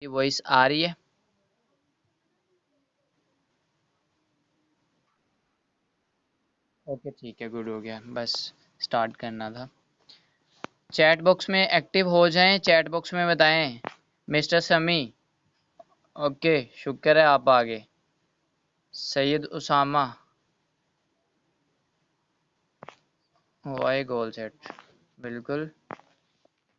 की वॉइस आ रही है? ओके ठीक है, गुड हो गया। बस स्टार्ट करना था। चैट बॉक्स में एक्टिव हो जाएं, चैट बॉक्स में बताएं। मिस्टर समी। ओके, शुक्र है आप आ गए। Syed Usama. Why goal set. बिल्कुल।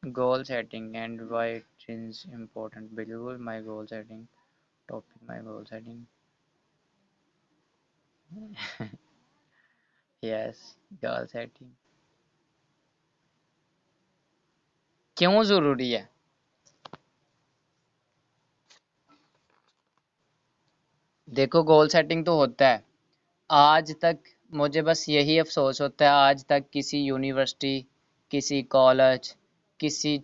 Goal setting and why it is important. बिल्कुल, my goal setting topic, my goal setting. Yes, goal setting क्यों ज़रूरी है? देखो, गोल सेटिंग तो होता है। आज तक मुझे बस यही अफसोस होता है, आज तक किसी यूनिवर्सिटी, किसी कॉलेज, किसी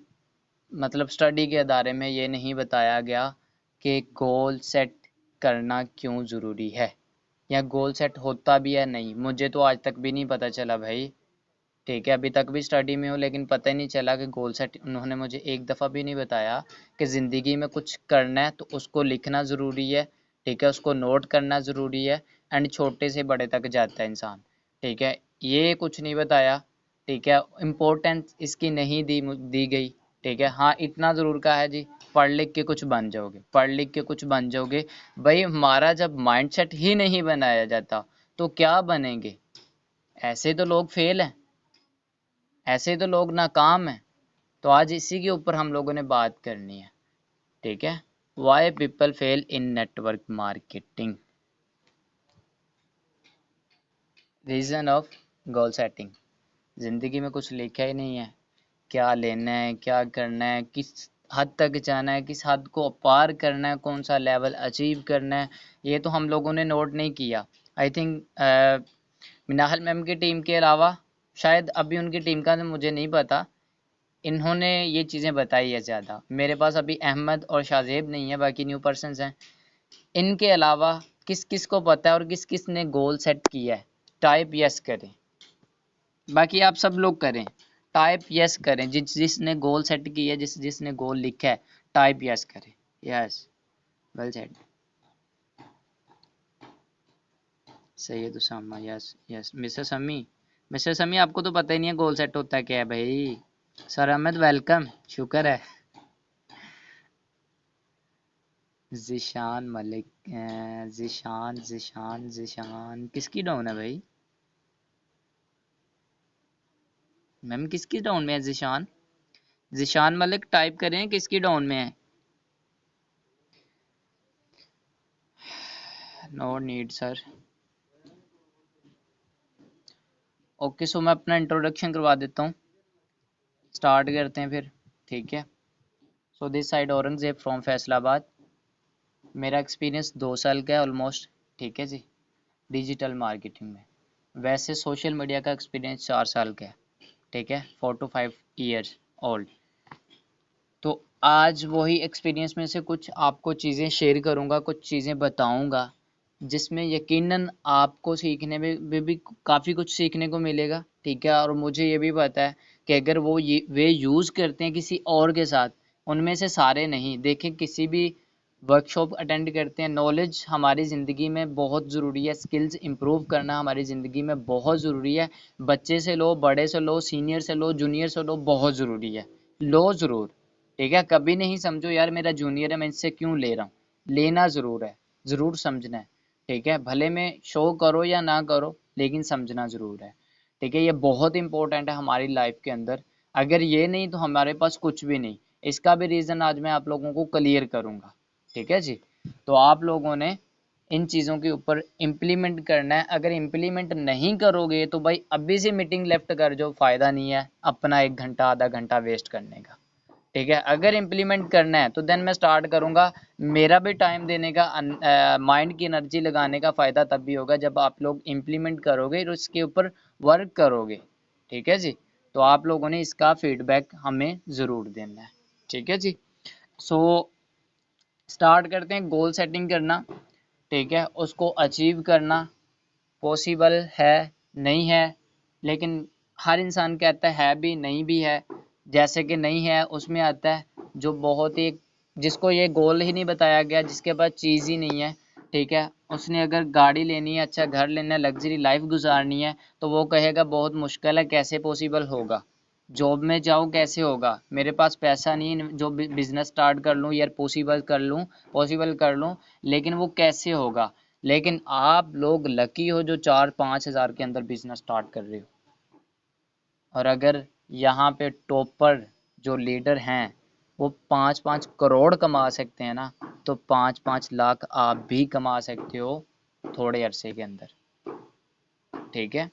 मतलब स्टडी के अदारे में ये नहीं बताया गया कि गोल सेट करना क्यों ज़रूरी है, या गोल सेट होता भी है नहीं। मुझे तो आज तक भी नहीं पता चला भाई। ठीक है, अभी तक भी स्टडी में हूँ लेकिन पता ही नहीं चला कि गोल सेट उन्होंने मुझे एक दफ़ा भी नहीं बताया कि ज़िंदगी में कुछ करना है तो उसको लिखना ज़रूरी है। ठीक है, उसको नोट करना ज़रूरी है। एंड छोटे से बड़े तक जाता है इंसान। ठीक है, ये कुछ नहीं बताया। ठीक है, इम्पोर्टेंस इसकी नहीं दी गई। ठीक है, हाँ इतना ज़रूर कहा है जी, पढ़ लिख के कुछ बन जाओगे, पढ़ लिख के कुछ बन जाओगे। भाई हमारा जब माइंडसेट ही नहीं बनाया जाता तो क्या बनेंगे? ऐसे तो लोग फेल हैं, ऐसे तो लोग नाकाम हैं। तो आज इसी के ऊपर हम लोगों ने बात करनी है। ठीक है, why people fail in network marketing, reason of goal setting. जिंदगी में कुछ लिखा ही नहीं है, क्या लेना है, क्या करना है, किस हद तक जाना है, किस हद को पार करना है, कौन सा लेवल अचीव करना है, ये तो हम लोगों ने नोट नहीं किया। आई थिंक मिनाहल मैम की टीम के अलावा, शायद अभी उनकी टीम का तो मुझे नहीं पता, इन्होंने ये चीज़ें बताई है ज़्यादा। मेरे पास अभी अहमद और शाहजेब नहीं है, बाकी न्यू पर्सन्स हैं। इनके अलावा किस किस को पता है और किस किस ने गोल सेट किया है? टाइप यस करें। बाकी आप सब लोग करें, टाइप यस करें। जिसने गोल सेट किया है, जिसने गोल लिखा है, टाइप यस करें। Yes, well said. Syed Usama, yes yes. Mister Sami, mister Sami आपको तो पता ही नहीं है गोल सेट होता है क्या है भाई। सर अहमद वेलकम, शुक्र है। ज़ीशान मलिक, ज़ीशान ज़ीशान ज़ीशान किसकी डाउन है भाई? मैम किसकी डाउन में है ज़ीशान? ज़ीशान मलिक टाइप करें किसकी डाउन में है। No need sir. Okay, so मैं अपना इंट्रोडक्शन करवा देता हूँ, स्टार्ट करते हैं फिर। ठीक है, so this side Aurangzeb from Faisalabad. मेरा एक्सपीरियंस 2 साल का है ऑलमोस्ट। ठीक है जी, डिजिटल मार्केटिंग में। वैसे सोशल मीडिया का एक्सपीरियंस 4 साल का है। ठीक है, 4 to 5 ईयर्स ओल्ड। तो आज वही एक्सपीरियंस में से कुछ आपको चीज़ें शेयर करूँगा, कुछ चीज़ें बताऊँगा, जिसमें यकीनन आपको सीखने में भी काफ़ी कुछ सीखने को मिलेगा। ठीक है, और मुझे ये भी पता है कि अगर वे यूज़ करते हैं किसी और के साथ, उनमें से सारे नहीं, देखें किसी भी वर्कशॉप अटेंड करते हैं, नॉलेज हमारी ज़िंदगी में बहुत ज़रूरी है, स्किल्स इम्प्रूव करना हमारी ज़िंदगी में बहुत ज़रूरी है। बच्चे से लो, बड़े से लो, सीनियर से लो, जूनियर से लो, बहुत ज़रूरी है। लो ज़रूर। ठीक है, कभी नहीं समझो यार मेरा जूनियर है मैं इससे क्यों ले रहा हूँ। लेना ज़रूर है, ज़रूर समझना है। ठीक है, भले में शो करो या ना करो लेकिन समझना ज़रूर है। ठीक है, ये बहुत इंपॉर्टेंट है हमारी लाइफ के अंदर। अगर ये नहीं तो हमारे पास कुछ भी नहीं। इसका भी रीज़न आज मैं आप लोगों को क्लियर करूँगा। ठीक है जी, तो आप लोगों ने इन चीज़ों के ऊपर इम्प्लीमेंट करना है। अगर इम्प्लीमेंट नहीं करोगे तो भाई अभी से मीटिंग लेफ्ट कर जो, फ़ायदा नहीं है अपना 1 घंटा आधा घंटा वेस्ट करने का। ठीक है, अगर इम्प्लीमेंट करना है तो देन मैं स्टार्ट करूँगा। मेरा भी टाइम देने का, माइंड की एनर्जी लगाने का फ़ायदा तब भी होगा जब आप लोग इम्प्लीमेंट करोगे और उसके ऊपर वर्क करोगे। ठीक है जी, तो आप लोगों ने इसका फीडबैक हमें ज़रूर देना है। ठीक है जी, सो स्टार्ट करते हैं। गोल सेटिंग करना, ठीक है, उसको अचीव करना पॉसिबल है, नहीं है, लेकिन हर इंसान कहता है भी नहीं भी है। जैसे कि नहीं है उसमें आता है जो बहुत ही जिसको ये गोल ही नहीं बताया गया, जिसके पास चीज़ ही नहीं है, ठीक है, उसने अगर गाड़ी लेनी है, अच्छा घर लेना है, लग्जरी लाइफ गुजारनी है, तो वो कहेगा बहुत मुश्किल है, कैसे पॉसिबल होगा, जॉब में जाऊँ कैसे होगा, मेरे पास पैसा नहीं है जो बिजनेस स्टार्ट कर लूँ या पॉसिबल कर लूँ, लेकिन वो कैसे होगा। लेकिन आप लोग लकी हो जो 4-5 हज़ार के अंदर बिजनेस स्टार्ट कर रहे हो। और अगर यहाँ पे टॉपर जो लीडर हैं वो 5-5 करोड़ कमा सकते हैं ना, तो 5-5 लाख आप भी कमा सकते हो थोड़े अरसे के अंदर, ठीक है।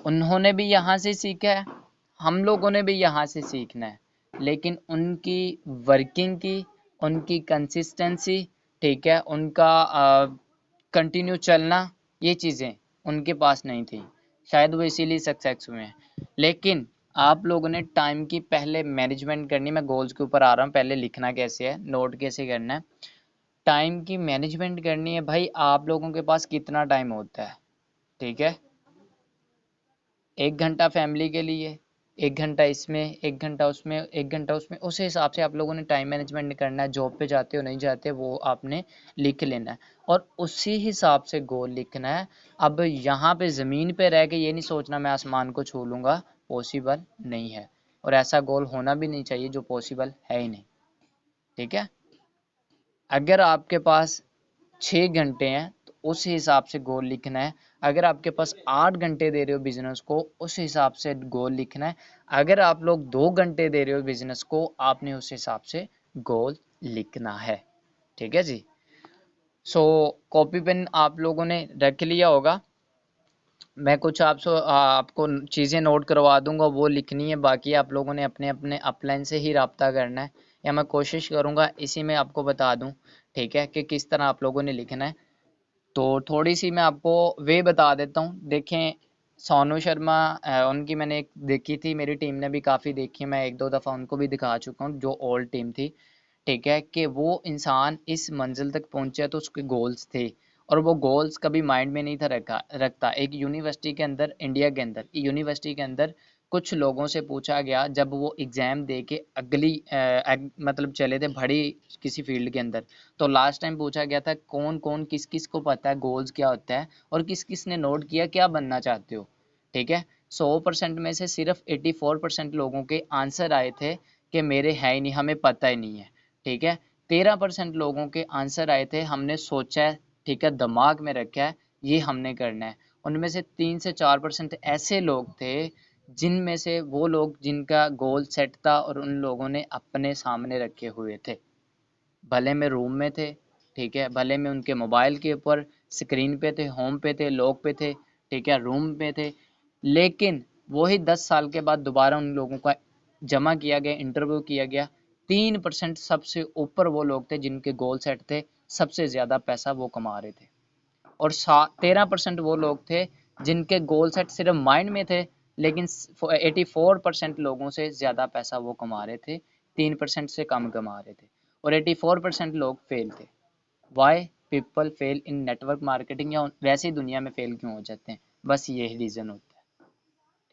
उन्होंने भी यहाँ से सीखा है, हम लोगों ने भी यहाँ से सीखना है, लेकिन उनकी वर्किंग की, उनकी कंसिस्टेंसी, ठीक है, उनका कंटिन्यू चलना, ये चीज़ें उनके पास नहीं थी, शायद वो इसीलिए सक्सेस हुए हैं। लेकिन आप लोगों ने टाइम की पहले मैनेजमेंट करनी, मैं गोल्स के ऊपर आ रहा हूँ, पहले लिखना कैसे है, नोट कैसे करना है, टाइम की मैनेजमेंट करनी है। भाई आप लोगों के पास कितना टाइम होता है, ठीक है, 1 घंटा फैमिली के लिए, 1 घंटा इसमें, 1 घंटा उसमें, 1 घंटा उसमें, उस हिसाब से आप लोगों ने टाइम मैनेजमेंट करना है। जॉब पे जाते हो नहीं जाते वो आपने लिख लेना है, और उसी हिसाब से गोल लिखना है। अब यहाँ पे ज़मीन पे रह के ये नहीं सोचना मैं आसमान को छू लूँगा, पॉसिबल नहीं है, और ऐसा गोल होना भी नहीं चाहिए जो पॉसिबल है ही नहीं, ठीक है। अगर आपके पास 6 घंटे हैं तो उस हिसाब से गोल लिखना है। अगर आपके पास 8 घंटे दे रहे हो बिजनेस को, उस हिसाब से गोल लिखना है। अगर आप लोग 2 घंटे दे रहे हो बिजनेस को, आपने उस हिसाब से गोल लिखना है, ठीक है जी। सो कॉपी पेन आप लोगों ने रख लिया होगा, मैं कुछ आपको चीज़ें नोट करवा दूंगा, वो लिखनी है, बाकी आप लोगों ने अपने अपने अपलाइन से ही रब्ता करना है, या मैं कोशिश करूंगा इसी में आपको बता दूं, ठीक है, कि किस तरह आप लोगों ने लिखना है। तो थोड़ी सी मैं आपको वे बता देता हूँ। देखें, सोनू शर्मा, उनकी मैंने एक देखी थी, मेरी टीम ने भी काफ़ी देखी, मैं 1-2 दफ़ा उनको भी दिखा चुका हूँ, जो ओल्ड टीम थी, ठीक है, कि वो इंसान इस मंजिल तक पहुंचा तो उसके गोल्स थे, और वो गोल्स कभी माइंड में नहीं था रखता। एक यूनिवर्सिटी के अंदर, इंडिया के अंदर यूनिवर्सिटी के अंदर कुछ लोगों से पूछा गया, जब वो एग्ज़ाम दे के अगली मतलब चले थे बड़ी किसी फील्ड के अंदर, तो लास्ट टाइम पूछा गया था कौन कौन किस किस को पता है गोल्स क्या होता है, और किस किस ने नोट किया क्या बनना चाहते हो, ठीक है। 100% में से सिर्फ 84% लोगों के आंसर आए थे कि मेरे है ही नहीं, हमें पता ही नहीं है, ठीक है। 13% लोगों के आंसर आए थे हमने सोचा है, ठीक है, दिमाग में रखा है, ये हमने करना है। उनमें से 3 से 4% ऐसे लोग थे जिनमें से वो लोग जिनका गोल सेट था और उन लोगों ने अपने सामने रखे हुए थे, भले में रूम में थे, ठीक है, भले में उनके मोबाइल के ऊपर स्क्रीन पे थे, होम पे थे, लॉक पे थे, ठीक है, रूम पे थे, लेकिन वही 10 साल के बाद दोबारा उन लोगों का जमा किया गया, इंटरव्यू किया गया। 3% सबसे ऊपर वो लोग थे जिनके गोल सेट थे, सबसे ज्यादा पैसा वो कमा रहे थे, और 13% वो लोग थे जिनके गोल सेट सिर्फ माइंड में थे, लेकिन 84% लोगों से ज्यादा पैसा वो कमा रहे थे, 3% से कम कमा रहे थे, और 84% लोग फेल थे। Y people fail in network marketing, या वैसी दुनिया में फेल क्यों हो जाते हैं, बस यही रीजन होता है,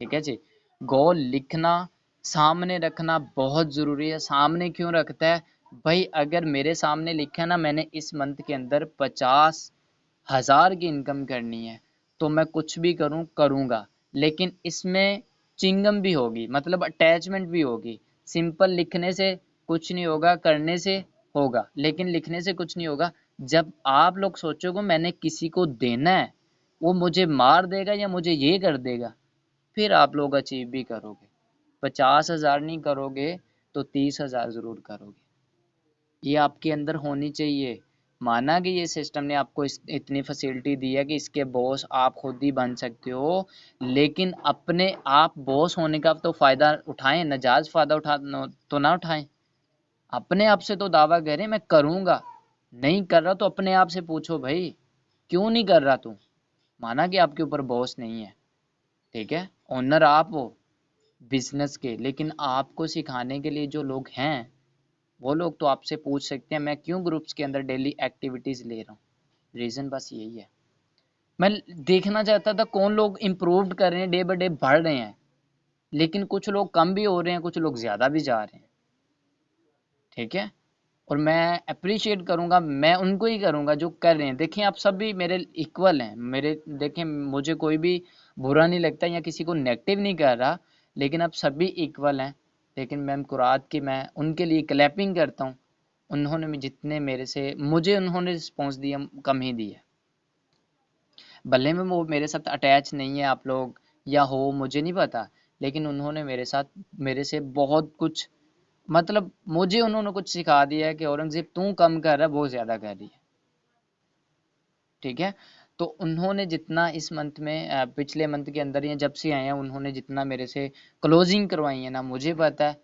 ठीक है जी। गोल लिखना, सामने रखना बहुत ज़रूरी है। सामने क्यों रखता है भाई, अगर मेरे सामने लिखा है ना मैंने इस मंथ के अंदर 50,000 की इनकम करनी है, तो मैं कुछ भी करूं करूंगा, लेकिन इसमें चिंगम भी होगी, मतलब अटैचमेंट भी होगी। सिंपल लिखने से कुछ नहीं होगा, करने से होगा, लेकिन लिखने से कुछ नहीं होगा। जब आप लोग सोचोगे मैंने किसी को देना है, वो मुझे मार देगा या मुझे ये कर देगा, फिर आप लोग अचीव भी करोगे। 50,000 नहीं करोगे तो 30,000 जरूर करोगे, ये आपके अंदर होनी चाहिए। माना कि ये सिस्टम ने आपको इतनी फैसिलिटी दी है कि इसके बॉस आप खुद ही बन सकते हो, लेकिन अपने आप बॉस होने का तो फायदा उठाएं, नाजायज फायदा तो ना उठाएं। अपने आप से तो दावा करें मैं करूंगा, नहीं कर रहा तो अपने आप से पूछो भाई क्यों नहीं कर रहा तू। माना कि आपके ऊपर बॉस नहीं है, ठीक है, ओनर आप हो बिजनेस के, लेकिन आपको सिखाने के लिए जो लोग हैं, वो लोग तो आपसे पूछ सकते हैं मैं क्यों ग्रुप्स के अंदर डेली एक्टिविटीज ले रहा हूँ। रीजन बस यही है, मैं देखना चाहता था कौन लोग इम्प्रूव कर रहे हैं, डे बाय डे बढ़ रहे हैं, लेकिन कुछ लोग कम भी हो रहे हैं, कुछ लोग ज्यादा भी जा रहे हैं, ठीक है। और मैं अप्रिशिएट करूंगा, मैं उनको ही करूंगा जो कर रहे हैं। देखिए आप सब भी मेरे इक्वल हैं, मेरे देखिए मुझे कोई भी बुरा नहीं लगता या किसी को नेगेटिव नहीं कर रहा, लेकिन आप सभी इक्वल हैं। लेकिन मैम कुरात की मैं उनके लिए क्लैपिंग करता हूँ। उन्होंने जितने मेरे से मुझे उन्होंने रिस्पॉन्स दिया कम ही दिया। भले में वो मेरे साथ अटैच नहीं है आप लोग या हो मुझे नहीं पता, लेकिन उन्होंने मेरे साथ मेरे से बहुत कुछ मतलब मुझे उन्होंने कुछ सिखा दिया है कि औरंगजेब तू कम कर रहा है, वो ज्यादा कर रही है। ठीक है। तो उन्होंने जितना इस मंथ में पिछले मंथ के अंदर या जब से आए हैं उन्होंने जितना मेरे से क्लोजिंग करवाई है ना, मुझे पता है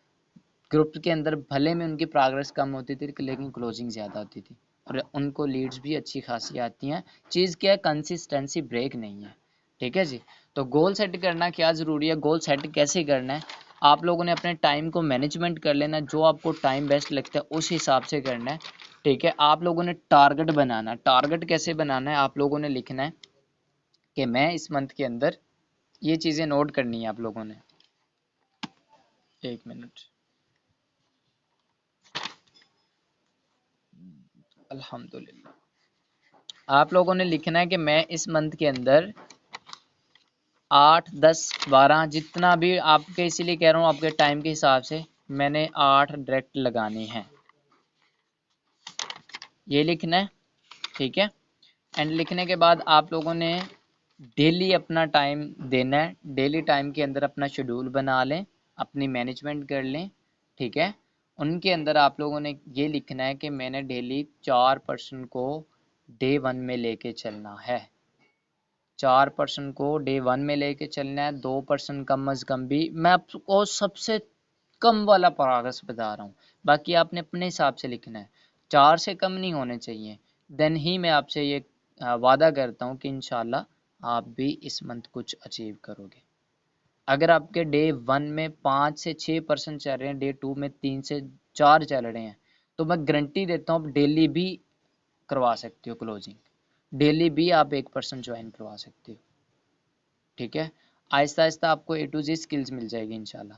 ग्रुप के अंदर भले में उनकी प्रोग्रेस कम होती थी लेकिन क्लोजिंग ज़्यादा होती थी और उनको लीड्स भी अच्छी खासी आती हैं। चीज़ क्या है, कंसिस्टेंसी ब्रेक नहीं है। ठीक है जी। तो गोल सेट करना क्या ज़रूरी है, गोल सेट कैसे करना है, आप लोगों ने अपने टाइम को मैनेजमेंट कर लेना, जो आपको टाइम बेस्ट लगता है उस हिसाब से करना है। ठीक है। आप लोगों ने टारगेट बनाना, टारगेट कैसे बनाना है, आप लोगों ने लिखना है कि मैं इस मंथ के अंदर ये चीज़ें नोट करनी है आप लोगों ने। एक मिनट, अल्हम्दुलिल्लाह। आप लोगों ने लिखना है कि मैं इस मंथ के अंदर 8 10 12 जितना भी आपके, इसीलिए कह रहा हूँ आपके टाइम के हिसाब से, मैंने 8 डायरेक्ट लगाने हैं, ये लिखना है। ठीक है। एंड लिखने के बाद आप लोगों ने डेली अपना टाइम देना है, डेली टाइम के अंदर अपना शेड्यूल बना लें, अपनी मैनेजमेंट कर लें। ठीक है। उनके अंदर आप लोगों ने ये लिखना है कि मैंने डेली 4% को डे 1 में लेके चलना है, 4% को डे 1 में लेके चलना है, 2% कम अज कम भी, मैं आपको सबसे कम वाला प्रोग्रेस बता रहा हूँ, बाकी आपने अपने हिसाब से लिखना है, 4 से कम नहीं होने चाहिए। देन ही मैं आपसे ये वादा करता हूँ कि इंशाल्लाह आप भी इस मंथ कुछ अचीव करोगे। अगर आपके डे 1 में 5 से 6% चल रहे हैं, डे 2 में 3 से 4 चल रहे हैं, तो मैं गारंटी देता हूँ आप डेली भी करवा सकते हो क्लोजिंग, डेली भी आप 1% ज्वाइन करवा सकते हो। ठीक है। आहिस्ता आहिस्ता आपको A to Z स्किल्स मिल जाएगी इंशाल्लाह,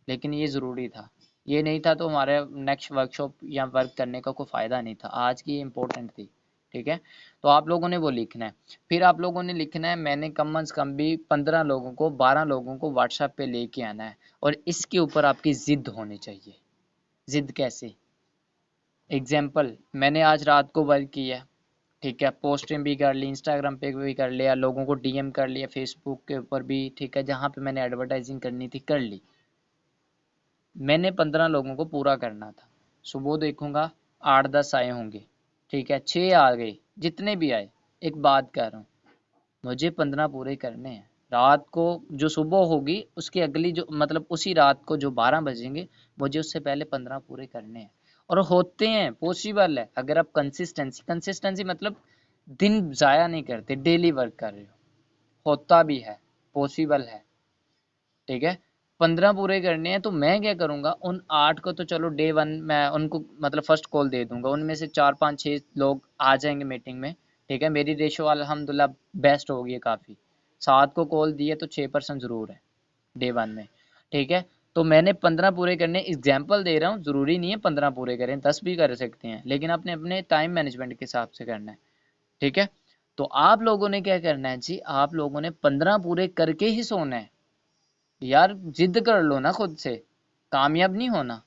लेकिन ये ज़रूरी था, ये नहीं था तो हमारे नेक्स्ट वर्कशॉप या वर्क करने का कोई फ़ायदा नहीं था, आज की इम्पोर्टेंट थी। ठीक है। तो आप लोगों ने वो लिखना है। फिर आप लोगों ने लिखना है मैंने कम अज़ कम भी 15 लोगों को 12 लोगों को व्हाट्सएप पे लेके आना है, और इसके ऊपर आपकी ज़िद होनी चाहिए। ज़िद कैसे, एग्जाम्पल मैंने आज रात को वर्क किया, ठीक है, पोस्टिंग भी कर ली, इंस्टाग्राम पे भी कर लिया, लोगों को डीएम कर लिया, फेसबुक के ऊपर भी, ठीक है, जहाँ पे मैंने एडवर्टाइजिंग करनी थी कर ली। मैंने 15 लोगों को पूरा करना था, सुबह देखूंगा 8 10 आए होंगे, ठीक है, 6 आ गए, जितने भी आए, एक बात कह रहा हूँ, मुझे 15 पूरे करने हैं। रात को जो सुबह होगी उसकी अगली जो मतलब उसी रात को जो 12 बजेंगे, मुझे उससे पहले 15 पूरे करने हैं। और होते हैं, पॉसिबल है, अगर आप कंसिस्टेंसी कंसिस्टेंसी मतलब दिन ज़ाया नहीं करते, डेली वर्क कर रहे हो, होता भी है, पॉसिबल है। ठीक है। 15 पूरे करने हैं, तो मैं क्या करूंगा, उन 8 को तो चलो डे 1 मैं उनको मतलब फर्स्ट कॉल दे दूंगा, उनमें से 4 5 6 लोग आ जाएंगे मीटिंग में। ठीक है। मेरी रेशो अल्हम्दुलिल्लाह बेस्ट होगी काफ़ी, 7 को कॉल दिए तो 6% ज़रूर है डे 1 में। ठीक है। तो मैंने 15 पूरे करने, एग्जाम्पल दे रहा हूँ, ज़रूरी नहीं है 15 पूरे करें, 10 भी कर सकते हैं, लेकिन आपने अपने टाइम मैनेजमेंट के हिसाब से करना है। ठीक है। तो आप लोगों ने क्या करना है जी, आप लोगों ने 15 पूरे करके ही सोना है। यार जिद कर लो ना खुद से, कामयाब नहीं होना,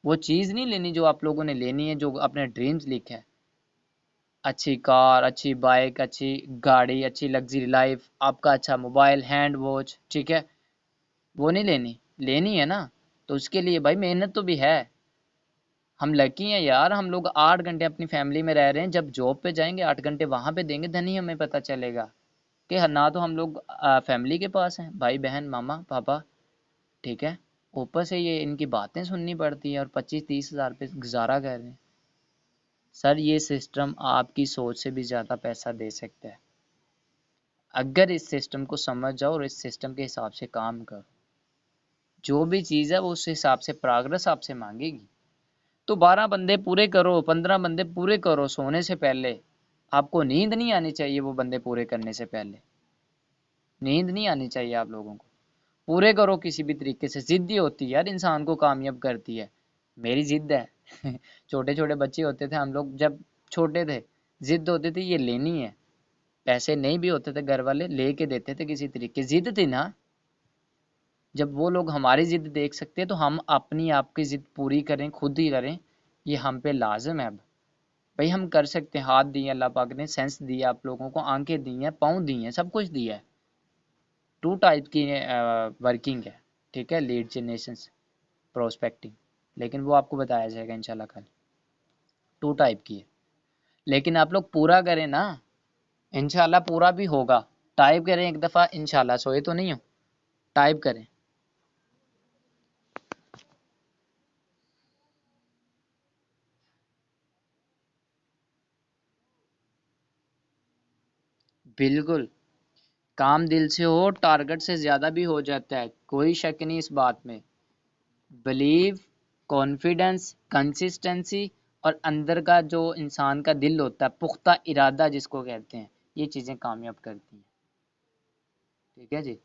वो चीज़ नहीं लेनी जो आप लोगों ने लेनी है, जो अपने ड्रीम्स लिखे हैं, अच्छी कार, अच्छी बाइक, अच्छी गाड़ी, अच्छी लग्जरी लाइफ, आपका अच्छा मोबाइल, हैंड वॉच, ठीक है, वो नहीं लेनी, लेनी है ना, तो उसके लिए भाई मेहनत तो भी है। हम लकी हैं यार, हम लोग 8 घंटे अपनी फैमिली में रह रहे हैं, जब जॉब पे जाएंगे 8 घंटे वहां पे देंगे, धनी हमें पता चलेगा कि ना तो हम लोग फैमिली के पास हैं, भाई बहन मामा पापा, ठीक है, ऊपर से ये इनकी बातें सुननी पड़ती है और 25 30 हज़ार पे गुजारा कर रहे हैं। सर ये सिस्टम आपकी सोच से भी ज़्यादा पैसा दे सकता है, अगर इस सिस्टम को समझ जाओ और इस सिस्टम के हिसाब से काम करो, जो भी चीज़ है वो उस हिसाब से प्रोग्रेस आपसे मांगेगी। तो 12 बंदे पूरे करो, 15 बंदे पूरे करो, सोने से पहले आपको नींद नहीं आनी चाहिए, वो बंदे पूरे करने से पहले नींद नहीं आनी चाहिए आप लोगों को, पूरे करो किसी भी तरीके से। जिद्दी होती है यार इंसान को कामयाब करती है, मेरी जिद है छोटे छोटे बच्चे होते थे हम लोग, जब छोटे थे जिद होती थी ये लेनी है, पैसे नहीं भी होते थे घर वाले लेके देते थे, किसी तरीके जिद थी ना। जब वो लोग हमारी जिद देख सकते हैं तो हम अपनी आपकी जिद पूरी करें, खुद ही करें, ये हम पे लाजम है। अब भाई हम कर सकते हैं, हाथ दिए अल्लाह पाक ने, सेंस दिया आप लोगों को, आंखें दी हैं, पाँव दिए हैं, सब कुछ दिया है। टू टाइप की वर्किंग है, ठीक है, लीड जनरेशन, प्रोस्पेक्टिंग, लेकिन वो आपको बताया जाएगा इंशाल्लाह कल। टू टाइप की है, लेकिन आप लोग पूरा करें ना, इंशाल्लाह पूरा भी होगा। टाइप करें एक दफ़ा इंशाल्लाह, सोए तो नहीं हो, टाइप करें। बिल्कुल, काम दिल से हो, टारगेट से ज़्यादा भी हो जाता है, कोई शक नहीं इस बात में। बिलीव, कॉन्फिडेंस, कंसिस्टेंसी और अंदर का जो इंसान का दिल होता है, पुख्ता इरादा जिसको कहते हैं, ये चीज़ें कामयाब करती हैं। ठीक है जी।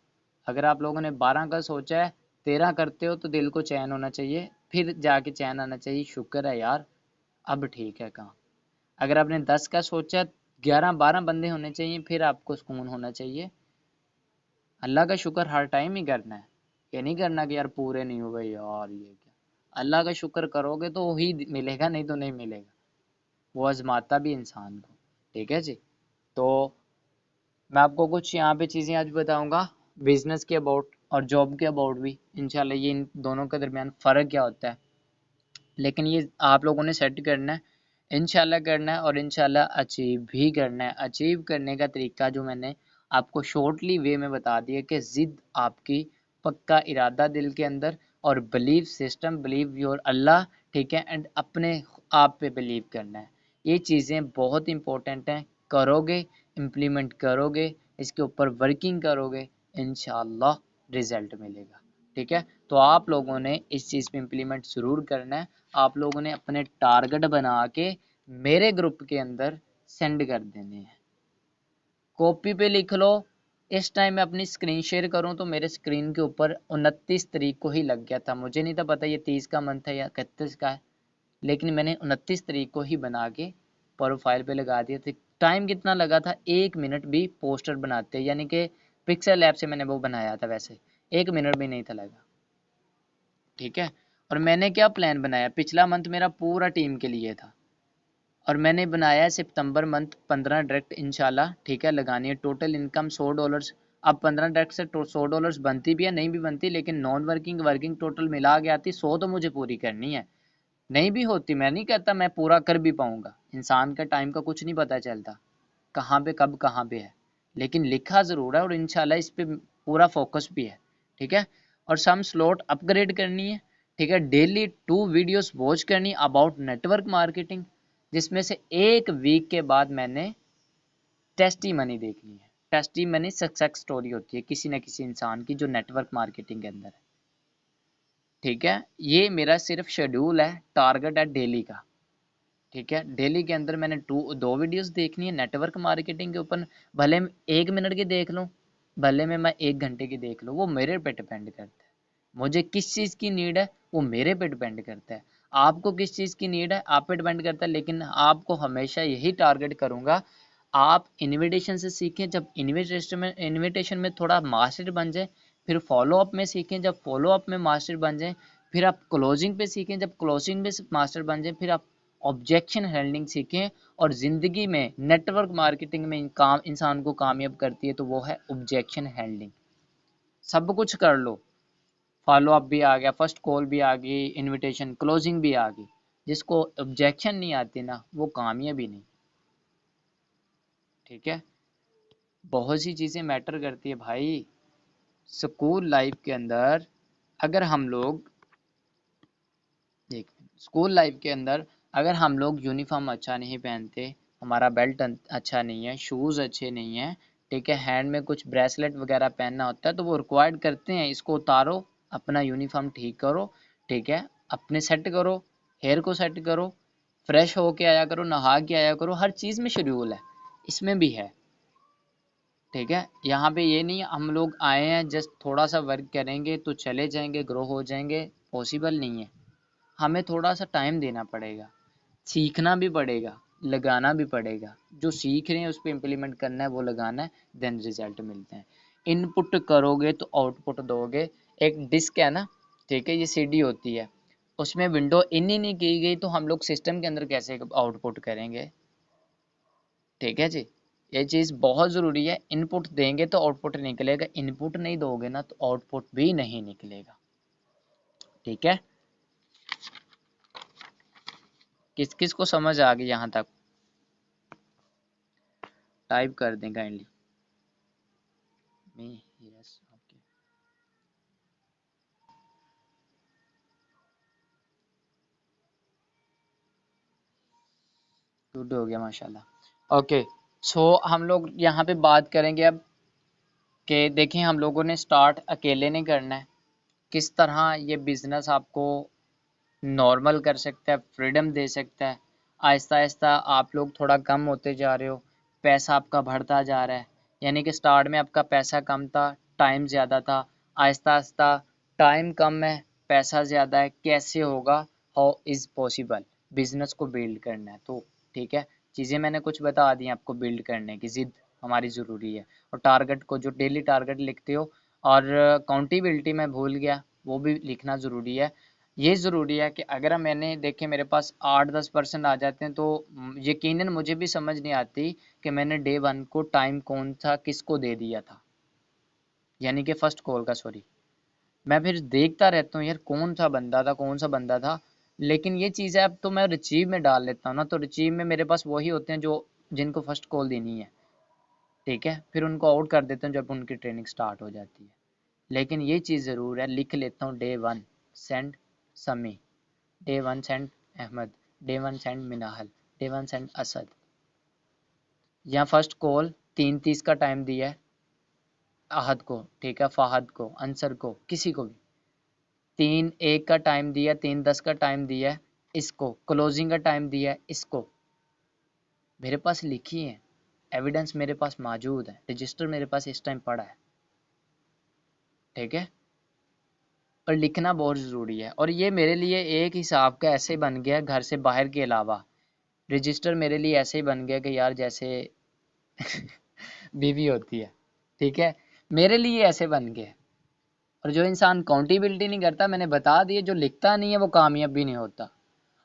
अगर आप लोगों ने 12 का सोचा है, 13 करते हो तो दिल को चैन होना चाहिए, फिर जाके चैन आना चाहिए, शुक्र है यार अब ठीक है काम। अगर आपने 10 का सोचा, 11-12 बंदे होने चाहिए, फिर आपको सुकून होना चाहिए। अल्लाह का शुक्र हर टाइम ही करना है, ये नहीं करना कि यार पूरे नहीं हुए यार ये क्या। अल्लाह का शुक्र करोगे तो ही मिलेगा, नहीं तो नहीं मिलेगा, वो आजमाता भी इंसान को। ठीक है जी। तो मैं आपको कुछ यहाँ पे चीज़ें आज बताऊंगा, बिजनेस के अबाउट और जॉब के अबाउट भी इंशाल्लाह, ये इन दोनों के दरमियान फ़र्क क्या होता है, लेकिन ये आप लोगों ने सेट करना है, इंशाल्लाह करना है, और इंशाल्लाह अचीव भी करना है। अचीव करने का तरीका जो मैंने आपको शॉर्टली वे में बता दिया कि ज़िद आपकी, पक्का इरादा दिल के अंदर, और बिलीव सिस्टम, बिलीव योर अल्लाह, ठीक है, एंड अपने आप पे बिलीव करना है। ये चीज़ें बहुत इंपॉर्टेंट हैं, करोगे, इम्प्लीमेंट करोगे, इसके ऊपर वर्किंग करोगे, इंशाल्लाह रिजल्ट मिलेगा। ठीक है, तो आप लोगों ने इस चीज़ पे इम्प्लीमेंट ज़रूर करना है। आप लोगों ने अपने टारगेट बना के मेरे ग्रुप के अंदर सेंड कर देने हैं, कॉपी पे लिख लो। इस टाइम मैं अपनी स्क्रीन शेयर करूं तो मेरे स्क्रीन के ऊपर 29 तारीख को ही लग गया था, मुझे नहीं था पता ये 30 का मंथ है या 31 का है, लेकिन मैंने 29 तारीख को ही बना के प्रोफाइल पे लगा दिया था। टाइम कितना लगा था, 1 मिनट भी पोस्टर बनाते, यानी कि पिक्सल ऐप से मैंने वो बनाया था, वैसे 1 मिनट भी नहीं था लगा। ठीक है, और मैंने क्या प्लान बनाया, पिछला मंथ मेरा पूरा टीम के लिए था, और मैंने बनाया है सितंबर मंथ 15 डायरेक्ट इंशाल्लाह, ठीक है, लगानी है। Total income $100। अब 15 डायरेक्ट से $100 बनती भी है, नहीं भी बनती, लेकिन नॉन वर्किंग वर्किंग टोटल मिला के आती 100, तो मुझे पूरी करनी है। नहीं भी होती, मैं नहीं कहता मैं पूरा कर भी पाऊंगा, इंसान का टाइम का कुछ नहीं पता चलता, कहाँ पे कब कहाँ पे है, लेकिन लिखा ज़रूर है, और इंशाल्लाह इस पे पूरा फोकस भी है। ठीक है, और सम स्लॉट अपग्रेड करनी है। ठीक है, डेली 2 वीडियोस वॉच करनी अबाउट नेटवर्क मार्केटिंग, जिसमें से एक वीक के बाद मैंने टेस्टी मनी देखनी है। टेस्टी मनी सक्सेस स्टोरी होती है किसी न किसी इंसान की जो नेटवर्क मार्केटिंग के अंदर है। ठीक है, ये मेरा सिर्फ शेड्यूल है, टारगेट है डेली का। ठीक है, डेली के अंदर मैंने 2 वीडियोस देखनी है नेटवर्क मार्केटिंग के ऊपर, भले मैं 1 मिनट की देख लूँ, भले में मैं 1 घंटे की देख लूँ, वो मेरे पे डिपेंड करता है। मुझे किस चीज़ की नीड है वो मेरे पे डिपेंड करता है, आपको किस चीज़ की नीड है आप पे डिपेंड करता है, लेकिन आपको हमेशा यही टारगेट करूँगा, आप इन्विटेशन से सीखें, जब इन्विटेशन में थोड़ा मास्टर बन जाए, फिर फॉलो अप में सीखें, जब फॉलो अप में मास्टर बन जाए, फिर आप क्लोजिंग पे सीखें, जब क्लोजिंग में मास्टर बन जाए, फिर आप ऑब्जेक्शन हैंडलिंग सीखें। और ज़िंदगी में नेटवर्क मार्केटिंग में काम इंसान को कामयाब करती है तो वो है ऑब्जेक्शन हैंडलिंग। सब कुछ कर लो, फॉलो अप भी आ गया, फर्स्ट कॉल भी आ गई, इनविटेशन क्लोजिंग भी आ गई, जिसको ऑब्जेक्शन नहीं आती ना वो कामयाब ही नहीं। ठीक है, बहुत सी चीज़ें मैटर करती है भाई। स्कूल लाइफ के अंदर अगर हम लोग देख स्कूल लाइफ के अंदर अगर हम लोग यूनिफॉर्म अच्छा नहीं पहनते, हमारा बेल्ट अच्छा नहीं है, शूज़ अच्छे नहीं है, ठीक है, हैंड में कुछ ब्रेसलेट वगैरह पहनना होता है तो वो रिक्वायर्ड करते हैं, इसको उतारो, अपना यूनिफॉर्म ठीक करो, ठीक है, अपने सेट करो, हेयर को सेट करो, फ्रेश होके आया करो, नहा के आया करो, हर चीज़ में शेड्यूल है, इसमें भी है। ठीक है, यहाँ पे ये नहीं हम लोग आए हैं जस्ट थोड़ा सा वर्क करेंगे तो चले जाएंगे, ग्रो हो जाएंगे, पॉसिबल नहीं है। हमें थोड़ा सा टाइम देना पड़ेगा, सीखना भी पड़ेगा, लगाना भी पड़ेगा। जो सीख रहे हैं उस पर इम्प्लीमेंट करना है, वो लगाना है, देन रिजल्ट मिलते हैं। इनपुट करोगे तो आउटपुट दोगे। एक डिस्क है ना, ठीक है, ये सीडी होती है, उसमें विंडो इन ही नहीं की गई तो हम लोग सिस्टम के अंदर कैसे आउटपुट करेंगे? ठीक है जी, ये चीज़ बहुत ज़रूरी है। इनपुट देंगे तो आउटपुट निकलेगा, इनपुट नहीं दोगे ना तो आउटपुट भी नहीं निकलेगा। ठीक है, किस किस को समझ आ गई यहाँ तक? टाइप कर दें काइंडली मी। यस, ओके, गुड हो गया माशाल्लाह। ओके, सो हम लोग यहाँ पे बात करेंगे अब कि देखें हम लोगों ने स्टार्ट अकेले नहीं करना है, किस तरह ये बिजनेस आपको नॉर्मल कर सकता है, फ्रीडम दे सकता है। आहिस्ता आहिस्ता आप लोग थोड़ा कम होते जा रहे हो, पैसा आपका बढ़ता जा रहा है। यानी कि स्टार्ट में आपका पैसा कम था, टाइम ज़्यादा था, आहिस्ता आहिस्ता टाइम कम है, पैसा ज़्यादा है, कैसे होगा? How is possible? बिजनेस को बिल्ड करना है तो ठीक है, चीज़ें मैंने कुछ बता दी आपको। बिल्ड करने की ज़िद हमारी ज़रूरी है, और टारगेट को जो डेली टारगेट लिखते हो, और अकाउंटेबिलिटी मैं भूल गया, वो भी लिखना ज़रूरी है। ये ज़रूरी है कि अगर मैंने देखे मेरे पास 8-10% आ जाते हैं तो यकीनन मुझे भी समझ नहीं आती कि मैंने डे वन को टाइम कौन सा किसको दे दिया था, यानी कि फर्स्ट कॉल का, सॉरी। मैं फिर देखता रहता हूँ यार कौन सा बंदा था, कौन सा बंदा था। लेकिन ये चीज़ है, अब तो मैं रिसीव में डाल लेता हूँ ना, तो रिसीव में मेरे पास वही होते हैं जो जिनको फर्स्ट कॉल देनी है। ठीक है, फिर उनको आउट कर देता हूँ जब उनकी ट्रेनिंग स्टार्ट हो जाती है। लेकिन ये चीज़ ज़रूर है, लिख लेता हूँ day one send Sami, day one send Ahmad, day one send Minahal, day one send Asad. यहाँ फर्स्ट कॉल 3:30 का टाइम दिया है आहद को, ठीक है, फाहद को, अंसर को, किसी को भी। 3:01 का टाइम दिया, 3:10 का टाइम दिया है इसको, क्लोजिंग का टाइम दिया है इसको। मेरे पास लिखी है, एविडेंस मेरे पास मौजूद है, रजिस्टर मेरे पास इस टाइम पड़ा है। ठीक है, और लिखना बहुत ज़रूरी है। और ये मेरे लिए एक हिसाब का ऐसे बन गया घर से बाहर के अलावा, रजिस्टर मेरे लिए ऐसे ही बन गया कि यार जैसे बीवी होती है। ठीक है, मेरे लिए ऐसे बन गए। और जो इंसान काउंटेबिलिटी नहीं करता, मैंने बता दिया, जो लिखता नहीं है वो कामयाब भी नहीं होता।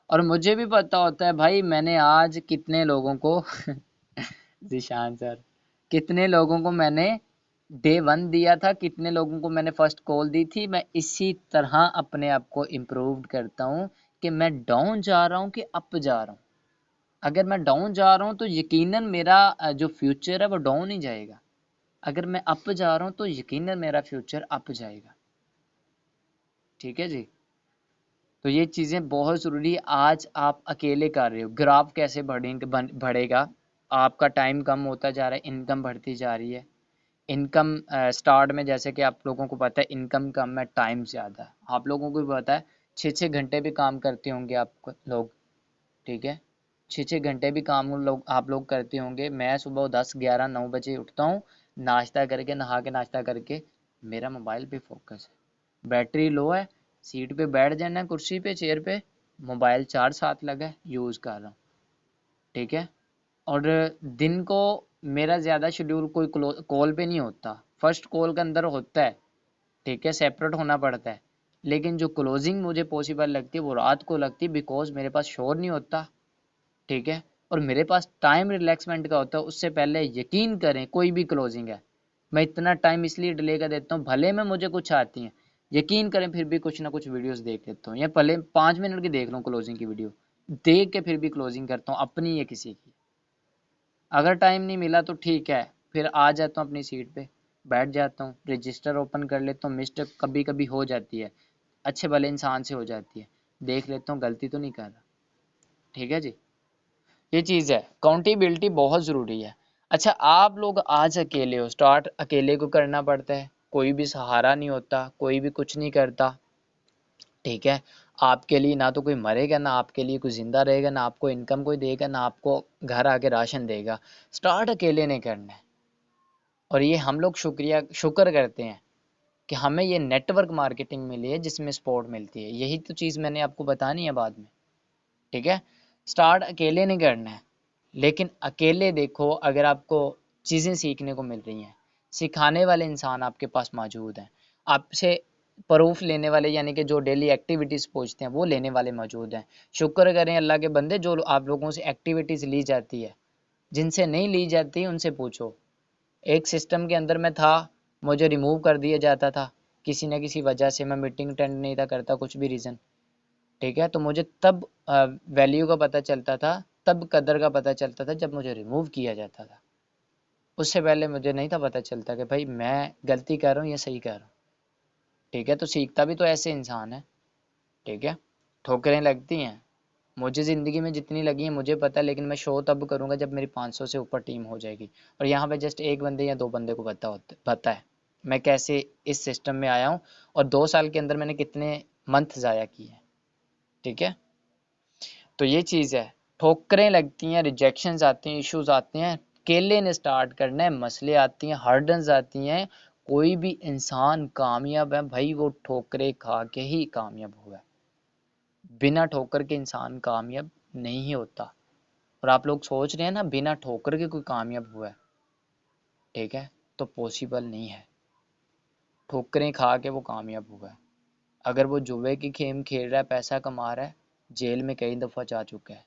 और मुझे भी पता होता है भाई मैंने आज कितने लोगों को जिशान सर, कितने लोगों को मैंने डे वन दिया था, कितने लोगों को मैंने फर्स्ट कॉल दी थी। मैं इसी तरह अपने आप को इम्प्रूव करता हूँ कि मैं डाउन जा रहा हूँ कि अप जा रहा हूँ। अगर मैं डाउन जा रहा हूँ तो यकीनन मेरा जो फ्यूचर है वो डाउन ही जाएगा। अगर मैं अप जा रहा हूँ तो यकीनन मेरा फ्यूचर अप जाएगा। ठीक है जी, तो ये चीज़ें बहुत ज़रूरी है। आज आप अकेले कर रहे हो, ग्राफ कैसे बढ़ेगा? आपका टाइम कम होता जा रहा है, इनकम बढ़ती जा रही है। इनकम स्टार्ट में जैसे कि आप लोगों को पता है इनकम कम है, टाइम ज़्यादा है। आप लोगों को भी पता है 6-6 घंटे भी काम करते होंगे आप लोग। ठीक है, 6-6 घंटे भी काम लोग आप लोग करते होंगे। मैं सुबह 10-11-9 बजे उठता हूँ, नाश्ता करके, नहा के नाश्ता करके मेरा मोबाइल पे फोकस है। बैटरी लो है, सीट पे बैठ जाना है, कुर्सी पे, चेयर पे, मोबाइल चार्ज साथ लगा है, यूज़ कर रहा हूँ। ठीक है, और दिन को मेरा ज़्यादा शेड्यूल कोई कॉल पे नहीं होता, फर्स्ट कॉल के अंदर होता है। ठीक है, सेपरेट होना पड़ता है। लेकिन जो क्लोजिंग मुझे पॉसिबल लगती है वो रात को लगती है, बिकॉज मेरे पास शोर नहीं होता। ठीक है, और मेरे पास टाइम रिलैक्समेंट का होता है। उससे पहले यकीन करें कोई भी क्लोजिंग है, मैं इतना टाइम इसलिए डिले कर देता हूँ, भले में मुझे कुछ आती हैं, यकीन करें फिर भी कुछ ना कुछ वीडियोस देख लेता हूँ, या भले 5 मिनट की देख लूँ क्लोजिंग की वीडियो, देख के फिर भी क्लोजिंग करता हूँ, अपनी या किसी की। अगर टाइम नहीं मिला तो ठीक है, फिर आ जाता हूँ अपनी सीट पे, बैठ जाता हूँ, रजिस्टर ओपन कर लेता हूँ। मिस्टेक कभी कभी हो जाती है, अच्छे भले इंसान से हो जाती है, देख लेता हूँ गलती तो नहीं कर रहा। ठीक है जी, ये चीज़ है, अकाउंटेबिलिटी बहुत ज़रूरी है। अच्छा, आप लोग आज अकेले हो, स्टार्ट अकेले को करना पड़ता है, कोई भी सहारा नहीं होता, कोई भी कुछ नहीं करता। ठीक है, आपके लिए ना तो कोई मरेगा, ना आपके लिए कोई ज़िंदा रहेगा, ना आपको इनकम कोई देगा, ना आपको घर आके राशन देगा। स्टार्ट अकेले नहीं करना है। और ये हम लोग शुक्र करते हैं कि हमें ये नेटवर्क मार्केटिंग मिली है जिसमें सपोर्ट मिलती है। यही तो चीज़ मैंने आपको बतानी है बाद में, ठीक है। स्टार्ट अकेले नहीं करना है, लेकिन अकेले देखो अगर आपको चीज़ें सीखने को मिल रही हैं, सिखाने वाले इंसान आपके पास मौजूद हैं, आपसे प्रूफ लेने वाले यानी कि जो डेली एक्टिविटीज़ पूछते हैं वो लेने वाले मौजूद हैं। शुक्र करें अल्लाह के बंदे जो आप लोगों से एक्टिविटीज़ ली जाती है, जिनसे नहीं ली जाती उनसे पूछो। एक सिस्टम के अंदर मैं था, मुझे रिमूव कर दिया जाता था किसी न किसी वजह से, मैं मीटिंग अटेंड नहीं था करता, कुछ भी रीज़न, ठीक है। तो मुझे तब वैल्यू का पता चलता था, तब कदर का पता चलता था जब मुझे रिमूव किया जाता था। उससे पहले मुझे नहीं था पता चलता कि भाई मैं गलती कर रहा हूँ या सही कर रहा हूँ, ठीक है। तो सीखता भी तो ऐसे इंसान है, ठीक है। ठोकरें लगती हैं, मुझे ज़िंदगी में जितनी लगी हैं मुझे पता है, लेकिन मैं शो तब करूँगा जब मेरी 500 से ऊपर टीम हो जाएगी। और यहाँ पे जस्ट एक बंदे या दो बंदे को पता है मैं कैसे इस सिस्टम में आया हूँ और 2 साल के अंदर मैंने कितने मंथ ज़ाया किए हैं, ठीक है। तो ये चीज़ है, ठोकरें लगती हैं, रिजेक्शंस आती हैं, इश्यूज आते हैं, केले ने स्टार्ट करना है, मसले आती हैं, हर्डन्स आती हैं। कोई भी इंसान कामयाब है भाई वो ठोकरें खा के ही कामयाब हुआ है, बिना ठोकर के इंसान कामयाब नहीं होता। और आप लोग सोच रहे हैं ना बिना ठोकर के कोई कामयाब हुआ है, ठीक है, तो पॉसिबल नहीं है। ठोकरें खा के वो कामयाब हुआ है। अगर वो जुए की गेम खेल रहा है, पैसा कमा रहा है, जेल में कई दफ़ा जा चुका है।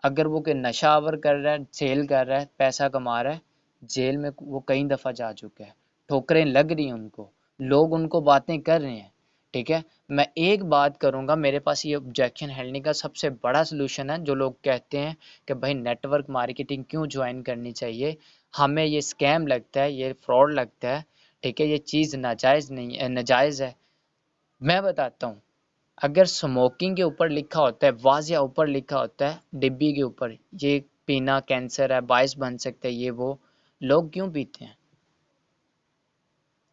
अगर वो के नशा आवर कर रहा है, सेल कर रहा है, पैसा कमा रहा है, जेल में वो कई दफ़ा जा चुका है। ठोकरें लग रही हैं उनको, लोग उनको बातें कर रहे हैं, ठीक है। मैं एक बात करूंगा, मेरे पास ये ऑब्जेक्शन हैंडलिंग का सबसे बड़ा सोल्यूशन है। जो लोग कहते हैं कि भाई नेटवर्क मार्केटिंग क्यों ज्वाइन करनी चाहिए, हमें ये स्कैम लगता है, ये फ्रॉड लगता है, ठीक है, ये चीज़ नाजायज़ नहीं है, नाजायज़ है। मैं बताता हूँ, अगर स्मोकिंग के ऊपर लिखा होता है, वाज़िया ऊपर लिखा होता है डिब्बी के ऊपर, ये पीना कैंसर है, बाइस बन सकता है, ये वो, लोग क्यों पीते हैं?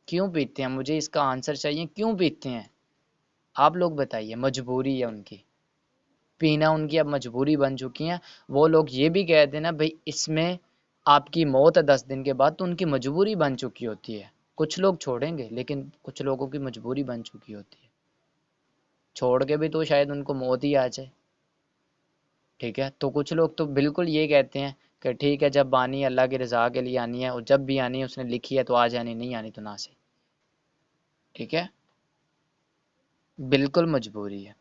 क्यों पीते हैं? मुझे इसका आंसर चाहिए, क्यों पीते हैं? आप लोग बताइए। मजबूरी है उनकी, पीना उनकी अब मजबूरी बन चुकी है। वो लोग ये भी कहते हैं ना भाई इसमें आपकी मौत है 10 दिन के बाद, तो उनकी मजबूरी बन चुकी होती है। कुछ लोग छोड़ेंगे, लेकिन कुछ लोगों की मजबूरी बन चुकी होती है, छोड़ के भी तो शायद उनको मौत ही आ जाए, ठीक है। तो कुछ लोग तो बिल्कुल ये कहते हैं कि ठीक है जब आनी है अल्लाह की रज़ा के लिए आनी है, और जब भी आनी है उसने लिखी है तो आ जानी, नहीं आनी तो ना से, ठीक है। बिल्कुल मजबूरी है,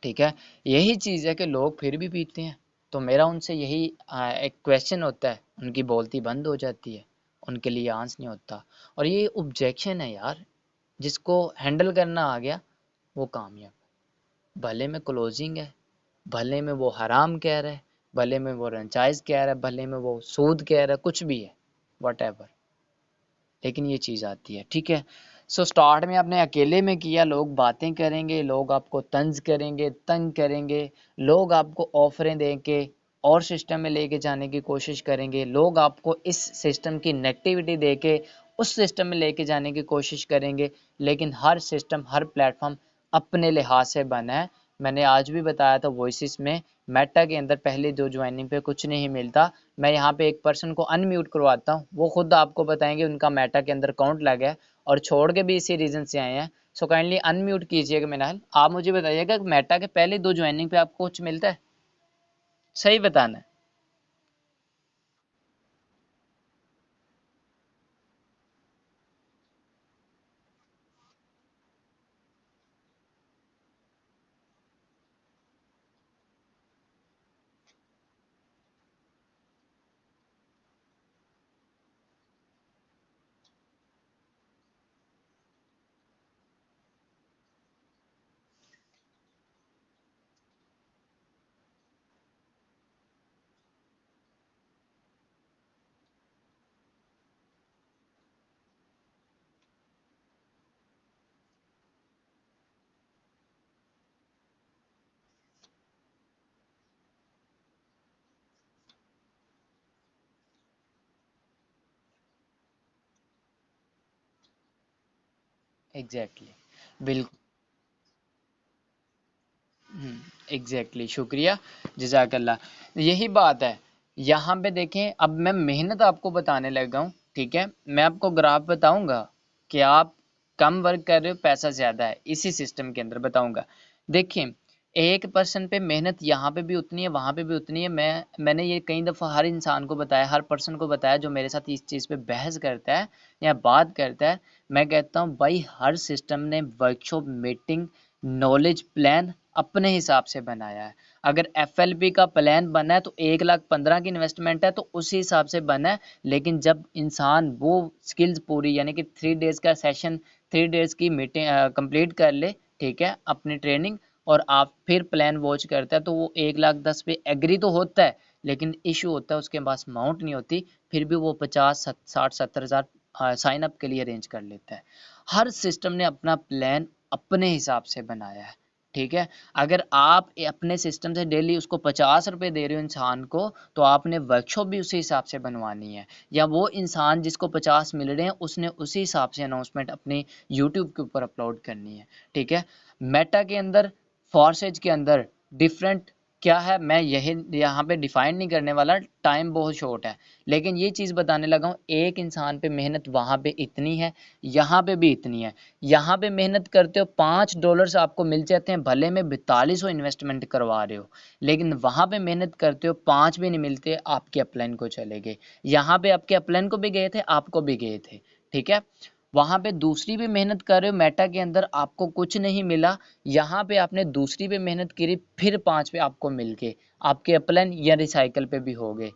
ठीक है। यही चीज़ है कि लोग फिर भी पीते हैं। तो मेरा उनसे यही एक क्वेश्चन होता है, उनकी बोलती बंद हो जाती है, उनके लिए आंस नहीं होता। और ये ऑब्जेक्शन है यार, जिसको हैंडल करना आ गया वो कामयाब। भले में क्लोजिंग है, भले में वो हराम कह रहा है, भले में वो रंजाइज कह रहा है, भले में वो सूद कह रहा है, कुछ भी है, वट, लेकिन ये चीज़ आती है, ठीक है। सो स्टार्ट में आपने अकेले में किया, लोग बातें करेंगे, लोग आपको तंज करेंगे, तंग करेंगे, लोग आपको ऑफरें दे के और सिस्टम में लेके जाने की कोशिश करेंगे, लोग आपको इस सिस्टम की नेगेटिविटी दे के उस सिस्टम में लेके जाने की कोशिश करेंगे। लेकिन हर सिस्टम, हर प्लेटफॉर्म अपने लिहाज से बना है। मैंने आज भी बताया था वॉइसिस में, मेटा के अंदर पहले दो ज्वाइनिंग पे कुछ नहीं मिलता। मैं यहाँ पे एक पर्सन को अनम्यूट करवाता हूँ, वो खुद आपको बताएंगे उनका मेटा के अंदर अकाउंट लगा है और छोड़ के भी इसी रीज़न से आए हैं। सो काइंडली अनम्यूट कीजिएगा मिनाल। आप मुझे बताइएगा मेटा के पहले दो ज्वाइनिंग पे आपको कुछ मिलता है? सही बताना है। एग्जैक्टली, बिल्कुल। एग्जैक्टली, शुक्रिया, जजाकल्ला। यही बात है। यहाँ पे देखें, अब मैं मेहनत आपको बताने लगा हूँ, ठीक है। मैं आपको ग्राफ बताऊंगा कि आप कम वर्क कर रहे हो पैसा ज़्यादा है, इसी सिस्टम के अंदर बताऊंगा। देखिए, एक पर्सन पे मेहनत यहाँ पे भी उतनी है, वहाँ पे भी उतनी है। मैंने ये कई दफ़ा हर इंसान को बताया, हर पर्सन को बताया जो मेरे साथ इस चीज़ पे बहस करता है या बात करता है। मैं कहता हूँ भाई, हर सिस्टम ने वर्कशॉप, मीटिंग, नॉलेज प्लान अपने हिसाब से बनाया है। अगर FLP का प्लान बना है तो 1,15,000 की इन्वेस्टमेंट है तो उसी हिसाब से बना है। लेकिन जब इंसान वो स्किल्स पूरी, यानी कि 3 डेज का सेशन, 3 डेज की मीटिंग कंप्लीट कर ले, ठीक है, अपनी ट्रेनिंग, और आप फिर प्लान वॉच करता है, तो वो 1,10,000 पे एग्री तो होता है, लेकिन इशू होता है उसके पास अमाउंट नहीं होती। फिर भी वो 50, 60, 70,000 साइन अप के लिए अरेंज कर लेता है। हर सिस्टम ने अपना प्लान अपने हिसाब से बनाया है, ठीक है। अगर आप अपने सिस्टम से डेली उसको 50 रुपये दे रहे हो इंसान को, तो आपने वर्कशॉप भी उसी हिसाब से बनवानी है। या वो इंसान जिसको 50 मिल रहे हैं, उसने उसी हिसाब से अनाउंसमेंट अपनी यूट्यूब के ऊपर अपलोड करनी है, ठीक है। मेटा के अंदर, फॉरसेज के अंदर डिफरेंट क्या है, मैं यही यहाँ पे डिफाइन नहीं करने वाला, टाइम बहुत शॉर्ट है। लेकिन ये चीज़ बताने लगा हूँ, एक इंसान पे मेहनत वहाँ पे इतनी है, यहाँ पे भी इतनी है। यहाँ पे मेहनत करते हो $5 आपको मिल जाते हैं, भले में 4200 इन्वेस्टमेंट करवा रहे हो, लेकिन वहाँ पे मेहनत करते हो 5 भी नहीं मिलते, आपके अपलाइन को चले गए। यहाँ पे आपके अपलाइन को भी गए थे, आपको भी गए थे, ठीक है। वहाँ पे दूसरी भी मेहनत कर रहे हो, मेटा के अंदर आपको कुछ नहीं मिला, यहाँ पे आपने दूसरी पे मेहनत करी, फिर 5 पे आपको मिल गए, आपके अपलाइन या रिसाइकल पे भी हो गए,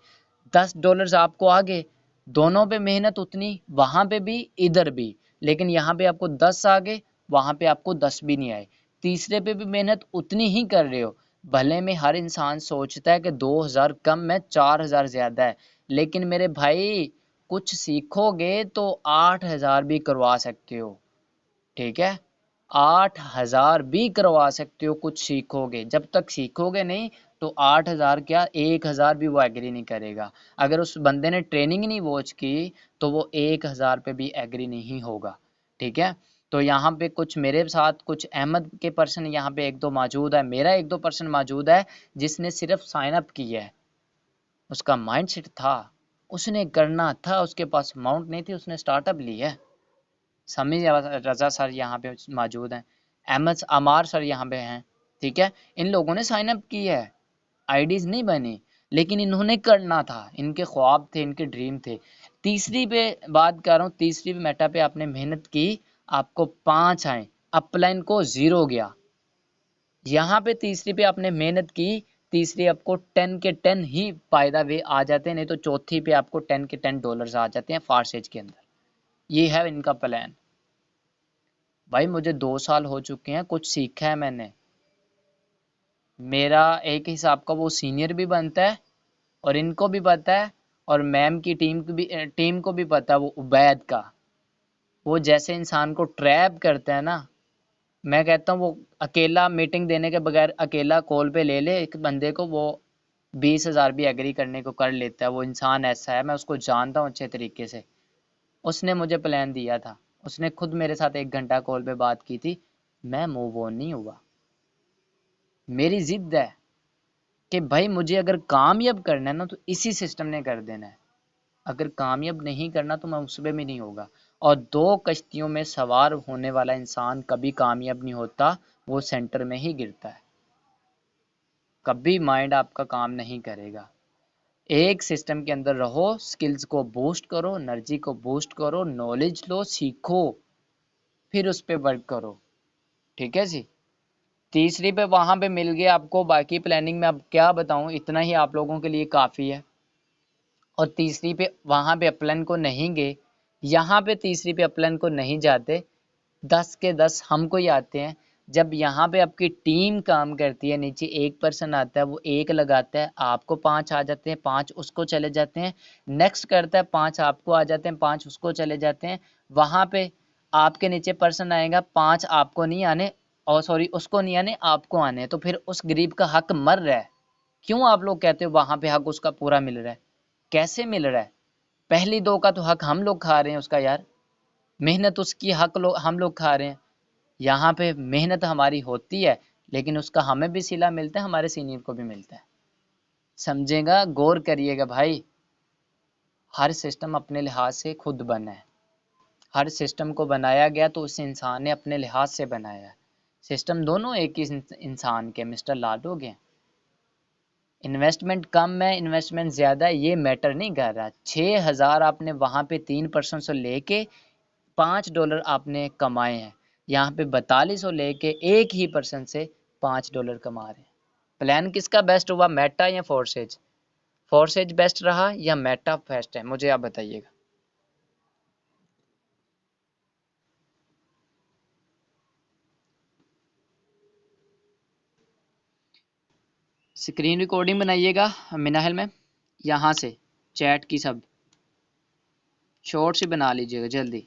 $10 आपको आ गए। दोनों पे मेहनत उतनी, वहाँ पे भी इधर भी, लेकिन यहाँ पे आपको 10 आ गए, वहाँ पे आपको 10 भी नहीं आए। तीसरे पे भी मेहनत उतनी ही कर रहे हो, भले में हर इंसान सोचता है कि 2,000 कम है, 4,000 ज़्यादा है, लेकिन मेरे भाई कुछ सीखोगे तो 8,000 भी करवा सकते हो, ठीक है। 8,000 भी करवा सकते हो कुछ सीखोगे। जब तक सीखोगे नहीं तो 8,000 क्या, 1,000 भी वो एग्री नहीं करेगा। अगर उस बंदे ने ट्रेनिंग नहीं वॉच की तो वो 1,000 पे भी एग्री नहीं होगा, ठीक है। तो यहाँ पे कुछ मेरे साथ कुछ अहमद के पर्सन यहाँ पे एक दो मौजूद है, मेरा एक दो पर्सन मौजूद है जिसने सिर्फ साइन अप किया है। उसका माइंडसेट था, उसने करना था, उसके पास अमाउंट नहीं थी, उसने स्टार्टअप लिया है। समी रजा सर यहाँ पे मौजूद हैं, अहमद अमार सर यहाँ पे हैं, ठीक है। इन लोगों ने साइन अप किया है, आईडीज नहीं बनी, लेकिन इन्होंने करना था, इनके ख्वाब थे, इनके ड्रीम थे। तीसरी पे बात कर रहा हूँ, तीसरी पे मेटा पे आपने मेहनत की, आपको 5 आए, अपलाइन को 0 गया। यहाँ पे तीसरी पे आपने मेहनत की, तीसरी आपको 10 के 10 ही फायदा वे आ जाते हैं, नहीं तो चौथी पे आपको 10 के $10 आ जाते हैं फारसेज के अंदर। ये है इनका प्लान। भाई मुझे 2 साल हो चुके हैं, कुछ सीखा है मैंने। मेरा एक हिसाब का वो सीनियर भी बनता है, और इनको भी पता है, और मैम की टीम को भी पता है वो उबैद का। वो जैसे इंसान को ट्रैप करता है ना, मैं कहता हूँ वो अकेला मीटिंग देने के बगैर अकेला कॉल पे ले ले एक बंदे को, वो 20,000 भी एग्री करने को कर लेता है। वो इंसान ऐसा है, मैं उसको जानता हूँ अच्छे तरीके से। उसने मुझे प्लान दिया था, उसने खुद मेरे साथ 1 घंटा कॉल पे बात की थी, मैं मूव ऑन नहीं हुआ। मेरी जिद है कि भाई मुझे अगर कामयाब करना है ना तो इसी सिस्टम ने कर देना है, अगर कामयाब नहीं करना तो मैं उसमें भी नहीं होगा। और 2 कश्तियों में सवार होने वाला इंसान कभी कामयाब नहीं होता, वो सेंटर में ही गिरता है। कभी माइंड आपका काम नहीं करेगा। एक सिस्टम के अंदर रहो, स्किल्स को बूस्ट करो, एनर्जी को बूस्ट करो, नॉलेज लो, सीखो, फिर उस पर वर्क करो, ठीक है जी। तीसरी पे वहां पे मिल गया आपको, बाकी प्लानिंग में अब क्या बताऊं, इतना ही आप लोगों के लिए काफ़ी है। और तीसरी पे वहां पे अपलन को नहीं गए, यहाँ पे तीसरी पे अपलन को नहीं जाते, 10 के 10 हमको ही आते हैं। जब यहाँ पे आपकी टीम काम करती है, नीचे एक पर्सन आता है, वो एक लगाता है, आपको 5 आ जाते हैं, 5 उसको चले जाते हैं, नेक्स्ट करता है, 5 आपको आ जाते हैं, 5 उसको चले जाते हैं। वहां पे आपके नीचे पर्सन आएगा, 5 आपको नहीं आने, और सॉरी उसको नहीं आने, आपको आने, तो फिर उस गरीब का हक मर रहा है। क्यों आप लोग कहते हो वहां पे हक उसका पूरा मिल रहा है? कैसे मिल रहा है? पहली 2 का तो हक हम लोग खा रहे हैं उसका यार, मेहनत उसकी हक हम लोग खा रहे हैं। यहाँ पे मेहनत हमारी होती है, लेकिन उसका हमें भी सिला मिलता है, हमारे सीनियर को भी मिलता है। समझेगा, गौर करिएगा भाई, हर सिस्टम अपने लिहाज से खुद बना है, हर सिस्टम को बनाया गया तो उस इंसान ने अपने लिहाज से बनाया है। सिस्टम दोनों एक ही इंसान के, मिस्टर लाडो के। इन्वेस्टमेंट कम है, इन्वेस्टमेंट ज़्यादा है, ये मैटर नहीं कर रहा। 6,000 आपने वहाँ पे 3% से लेके $5 आपने कमाए हैं, यहाँ पे 4200 लेके 1% से $5 कमा रहे हैं। प्लान किसका बेस्ट हुआ, मेटा या फोर्सेज? फोर्सेज बेस्ट रहा या मेटा बेस्ट है, मुझे आप बताइएगा। स्क्रीन रिकॉर्डिंग बनाइएगा मिनाहल में, यहाँ से चैट की सब शॉर्ट से बना लीजिएगा जल्दी।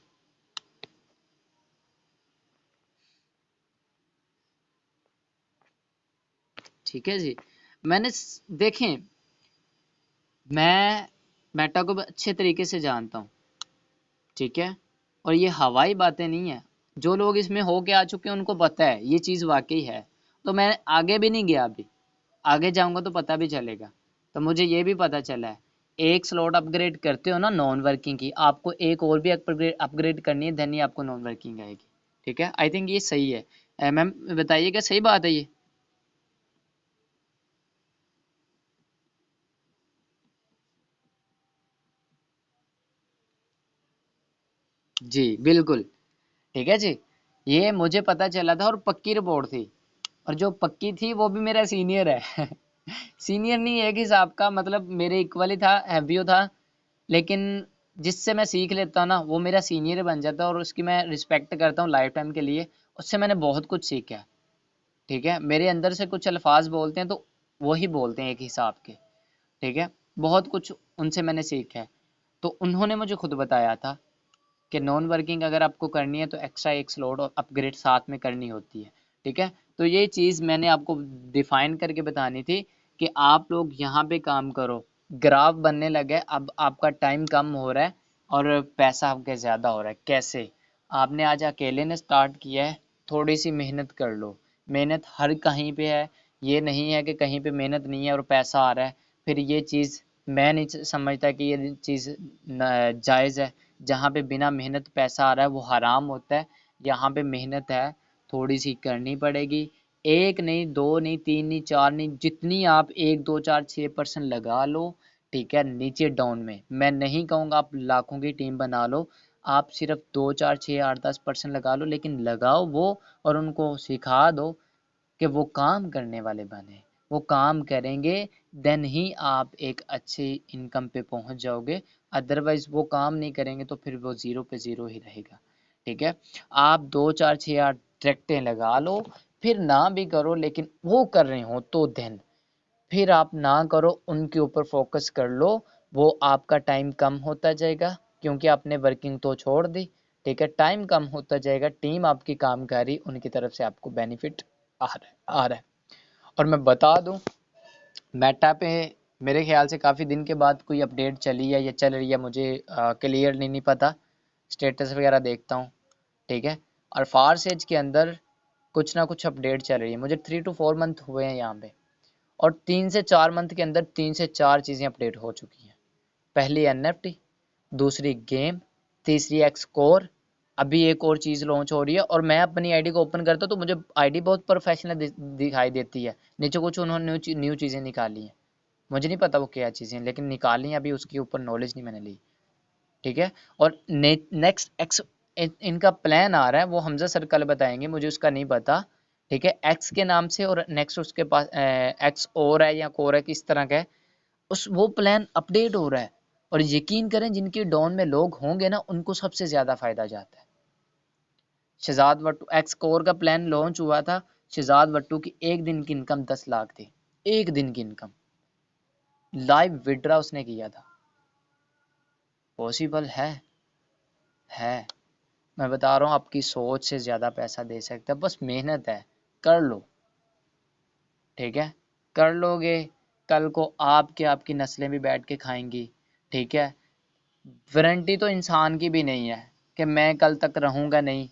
ठीक है जी। मैंने देखें, मैं मेटा को अच्छे तरीके से जानता हूँ, ठीक है, और ये हवाई बातें नहीं है। जो लोग इसमें होके आ चुके हैं उनको पता है ये चीज़ वाकई है। तो मैं आगे भी नहीं गया, अभी आगे जाऊंगा तो पता भी चलेगा। तो मुझे ये भी पता चला है, एक स्लॉट अपग्रेड करते हो ना नॉन वर्किंग की, आपको एक और भी अपग्रेड करनी है, देन ही आपको नॉन वर्किंग आएगी। ठीक है, आई थिंक ये सही है। मैम बताइएगा, सही बात है ये? जी बिल्कुल। ठीक है जी, ये मुझे पता चला था और पक्की रिपोर्ट थी, और जो पक्की थी वो भी मेरा सीनियर है। सीनियर नहीं, एक हिसाब का मतलब मेरे इक्वल ही था, हैवियो था, लेकिन जिससे मैं सीख लेता हूँ ना वो मेरा सीनियर बन जाता है, और उसकी मैं रिस्पेक्ट करता हूँ लाइफ टाइम के लिए। उससे मैंने बहुत कुछ सीखा है। ठीक है, मेरे अंदर से कुछ अल्फाज बोलते हैं तो वही बोलते हैं एक हिसाब के। ठीक है, बहुत कुछ उनसे मैंने सीखा है। तो उन्होंने मुझे खुद बताया था कि नॉन वर्किंग अगर आपको करनी है तो एक्स्ट्रा एक स्लॉट और अपग्रेड साथ में करनी होती है। ठीक है, तो ये चीज़ मैंने आपको डिफाइन करके बतानी थी कि आप लोग यहाँ पे काम करो। ग्राफ बनने लगे, अब आपका टाइम कम हो रहा है और पैसा आपके ज़्यादा हो रहा है। कैसे? आपने आज अकेले ने स्टार्ट किया है, थोड़ी सी मेहनत कर लो। मेहनत हर कहीं पे है, ये नहीं है कि कहीं पे मेहनत नहीं है और पैसा आ रहा है। फिर ये चीज़ मैं नहीं समझता कि ये चीज़ जायज़ है। जहाँ पे बिना मेहनत पैसा आ रहा है वो हराम होता है। यहाँ पे मेहनत है, थोड़ी सी करनी पड़ेगी। एक नहीं, दो नहीं, तीन नहीं, चार नहीं, जितनी आप 1 2 4 6% लगा लो। ठीक है, नीचे डाउन में मैं नहीं कहूँगा आप लाखों की टीम बना लो, आप सिर्फ 2 4 6 8 10% लगा लो, लेकिन लगाओ वो, और उनको सिखा दो कि वो काम करने वाले बने। वो काम करेंगे, देन ही आप एक अच्छी इनकम पे पहुंच जाओगे। अदरवाइज वो काम नहीं करेंगे तो फिर वो ज़ीरो पे ज़ीरो ही रहेगा। ठीक है, आप 2 4 6 8 ट्रैक्टें लगा लो, फिर ना भी करो लेकिन वो कर रहे हो तो देन फिर आप ना करो, उनके ऊपर फोकस कर लो। वो आपका टाइम कम होता जाएगा क्योंकि आपने वर्किंग तो छोड़ दी। ठीक है, टाइम कम होता जाएगा, टीम आपकी काम कर रही, उनकी तरफ से आपको बेनिफिट आ रहा है। और मैं बता दूं, मेटा पे मेरे ख्याल से काफ़ी दिन के बाद कोई अपडेट चली है या चल रही है, मुझे क्लियरली नहीं पता। स्टेटस वगैरह देखता हूँ। ठीक है, और फारसेज के अंदर कुछ ना कुछ अपडेट चल रही है। मुझे 3 to 4 मंथ हुए हैं यहाँ पे, और 3 से 4 मंथ के अंदर 3 से 4 चीज़ें अपडेट हो चुकी हैं। पहली NFT, दूसरी गेम, तीसरी एक्सकोर, अभी एक और चीज़ लॉन्च हो रही है। और मैं अपनी आईडी को ओपन करता हूँ तो मुझे आईडी बहुत प्रोफेशनल दिखाई देती है। नीचे कुछ उन्होंने न्यू चीज़ें निकाली हैं, मुझे नहीं पता वो क्या चीज़ें हैं, लेकिन निकाली हैं, अभी उसके ऊपर नॉलेज नहीं मैंने ली। ठीक है, और नेक्स्ट एक्स इनका प्लान आ रहा है, वो हमजा सर कल बताएंगे, मुझे उसका नहीं पता। ठीक है, एक्स के नाम से, और नेक्स्ट उसके पास एक्स और है या कोर है, किस तरह का है, उस वो प्लान अपडेट हो रहा है। और यकीन करें, जिनके डॉन में लोग होंगे ना उनको सबसे ज्यादा फायदा जाता है। शहजाद वट्टू एक्स कोर का प्लान लॉन्च हुआ था, शहजाद वट्टू की एक दिन की इनकम 10 लाख थी। एक दिन की इनकम, लाइव विड्रा उसने किया था। पॉसिबल है। मैं बता रहा हूँ, आपकी सोच से ज्यादा पैसा दे सकता है, बस मेहनत है, कर लो। ठीक है, कर लोगे, कल को आपके आपकी नस्लें भी बैठ के खाएंगी। ठीक है, वारंटी तो इंसान की भी नहीं है कि मैं कल तक रहूँगा नहीं।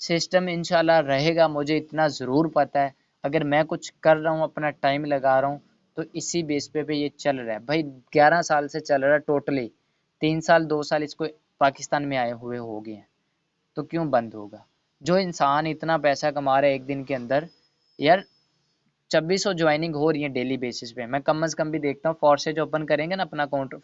सिस्टम इंशाल्लाह रहेगा, मुझे इतना ज़रूर पता है। अगर मैं कुछ कर रहा हूँ, अपना टाइम लगा रहा हूँ, तो इसी बेस पे ये चल रहा है भाई। 11 साल से चल रहा है टोटली, 3 साल 2 साल इसको पाकिस्तान में आए हुए हो गए हैं। तो क्यों बंद होगा? जो इंसान इतना पैसा कमा रहा है एक दिन के अंदर, यार 2600 ज्वाइनिंग हो रही है डेली बेसिस पे, मैं कम से कम भी देखता हूँ। फॉर्सेज ओपन करेंगे ना अपना अकाउंट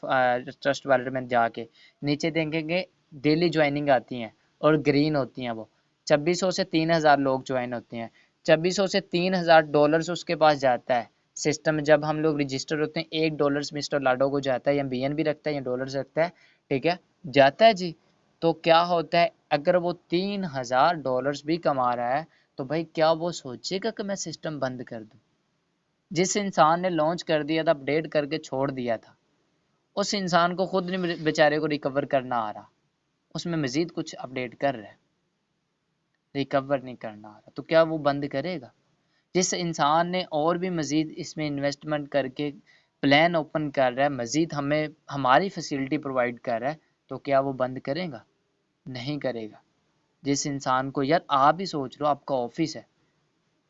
ट्रस्ट वॉलेट में जाके, नीचे देखेंगे डेली ज्वाइनिंग आती हैं और ग्रीन होती हैं वो। 2600 से 3000 लोग ज्वाइन होते हैं। 2600 से 3000 डॉलर्स उसके पास जाता है सिस्टम। जब हम लोग रजिस्टर होते हैं, $1 मिस्टर लाडो को जाता है, या बीएन भी रखता है या डॉलर्स रखता है, ठीक है, जाता है जी। तो क्या होता है, अगर वो $3000 भी कमा रहा है, तो भाई क्या वो सोचेगा कि मैं सिस्टम बंद कर दूं? जिस इंसान ने लॉन्च कर दिया था, अपडेट करके छोड़ दिया था, उस इंसान को खुद नहीं बेचारे को रिकवर करना आ रहा, उसमें मजीद कुछ अपडेट कर रहा है, रिकवर नहीं करना आ रहा, तो क्या वो बंद करेगा? जिस इंसान ने और भी मजीद इसमें इन्वेस्टमेंट करके प्लान ओपन कर रहा है, मजीद हमें हमारी फैसिलिटी प्रोवाइड कर रहा है, तो क्या वो बंद करेगा? नहीं करेगा। जिस इंसान को, यार आप ही सोच लो, आपका ऑफिस है,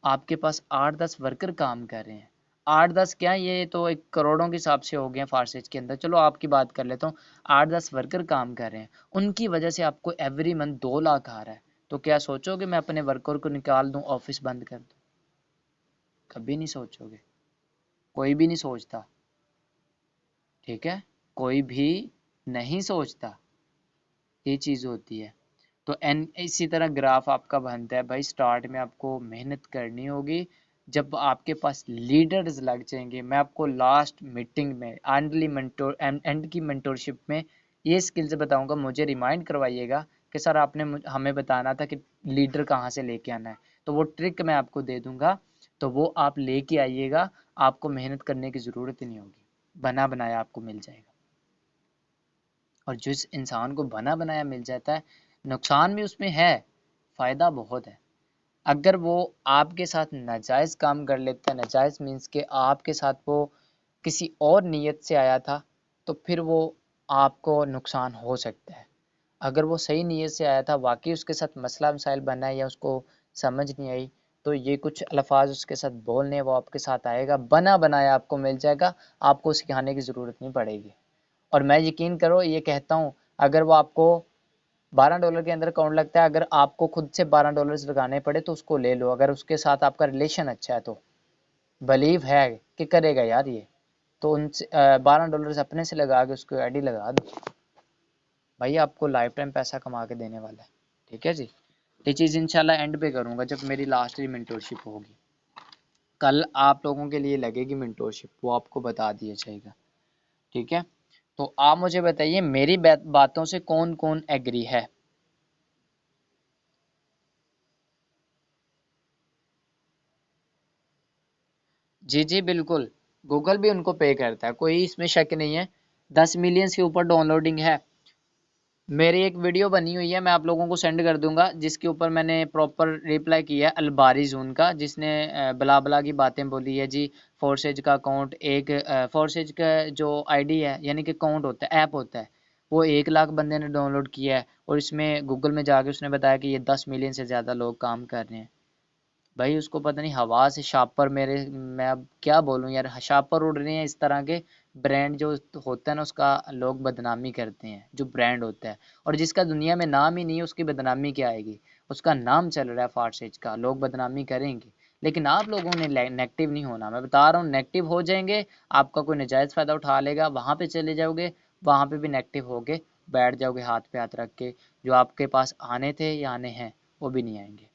आपके पास 8-10 वर्कर काम कर रहे हैं। 8-10 क्या, ये तो एक करोड़ों के हिसाब से हो गए हैं फारसेज के अंदर, चलो आपकी बात कर लेता हूँ। 8-10 वर्कर काम कर रहे हैं, उनकी वजह से आपको एवरी मंथ 2 लाख आ रहा है। तो क्या सोचोगे मैं अपने वर्कर को निकाल दूं, ऑफिस बंद कर दूं? कभी नहीं सोचोगे, कोई भी नहीं सोचता, ठीक है, कोई भी नहीं सोचता। ये चीज़ होती है। तो एन इसी तरह ग्राफ आपका बनता है भाई। स्टार्ट में आपको मेहनत करनी होगी, जब आपके पास लीडर्स लग जाएंगे। मैं आपको लास्ट मीटिंग में एंड की मेंटोरशिप में ये स्किल्स बताऊंगा, मुझे रिमाइंड करवाइएगा कि सर आपने हमें बताना था कि लीडर कहाँ से लेके आना है, तो वो ट्रिक मैं आपको दे दूंगा, तो वो आप लेके आइएगा। आपको मेहनत करने की ज़रूरत ही नहीं होगी, बना बनाया आपको मिल जाएगा। और जिस इंसान को बना बनाया मिल जाता है, नुकसान भी उसमें है, फ़ायदा बहुत है। अगर वो आपके साथ नाजायज़ काम कर लेता है, नाजायज़ मीन्स के आपके साथ वो किसी और नीयत से आया था, तो फिर वो आपको नुकसान हो सकता है। अगर वो सही नीयत से आया था, वाकई उसके साथ मसला मसाइल बना है या उसको समझ नहीं आई, तो ये कुछ अल्फाज उसके साथ बोलने वो आपके साथ आएगा, बना बनाया आपको मिल जाएगा, आपको सिखाने की ज़रूरत नहीं पड़ेगी। और मैं यकीन करो ये कहता हूँ, अगर वो आपको $12 के अंदर अकाउंट लगता है, अगर आपको खुद से $12 लगाने पड़े तो उसको ले लो, अगर उसके साथ आपका रिलेशन अच्छा है तो। बिलीव है कि करेगा यार ये, तो उनसे $12 अपने से लगा के उसको आईडी लगा दो, भाई आपको लाइफ टाइम पैसा कमा के देने वाला है। ठीक है जी। ये चीज़ इंशाल्लाह एंड पे करूँगा जब मेरी लास्ट मेंटोरशिप होगी। कल आप लोगों के लिए लगेगी मेंटोरशिप, वो आपको बता दिया जाएगा। ठीक है, तो आप मुझे बताइए मेरी बातों से कौन कौन एग्री है? जी जी बिल्कुल, गूगल भी उनको पे करता है, कोई इसमें शक नहीं है। 10 मिलियन के ऊपर डाउनलोडिंग है। मेरी एक वीडियो बनी हुई है, मैं आप लोगों को सेंड कर दूंगा, जिसके ऊपर मैंने प्रॉपर रिप्लाई किया है अलबारी जून का, जिसने बला बला की बातें बोली है जी। फोर्सेज का अकाउंट एक फोर्सेज का जो आईडी है, यानी कि अकाउंट होता है, ऐप होता है, वो 1 लाख बंदे ने डाउनलोड किया है, और इसमें गूगल में जाके उसने बताया कि ये 10 मिलियन से ज़्यादा लोग काम कर रहे हैं। भाई उसको पता नहीं हवा से शापर, मेरे मैं अब क्या बोलूं यार, शापर उड़ रहे हैं इस तरह के। ब्रांड जो होता है ना, उसका लोग बदनामी करते हैं, जो ब्रांड होता है, और जिसका दुनिया में नाम ही नहीं है उसकी बदनामी क्या आएगी? उसका नाम चल रहा है फारसेज का, लोग बदनामी करेंगे। लेकिन आप लोगों ने नेगेटिव नहीं होना, मैं बता रहा हूँ, नेगेटिव हो जाएंगे, आपका कोई नजायज़ फ़ायदा उठा लेगा, वहाँ पे चले जाओगे, वहाँ पे भी नेगेटिव होगे, बैठ जाओगे हाथ पे हाथ रख के, जो आपके पास आने थे या आने हैं वो भी नहीं आएंगे।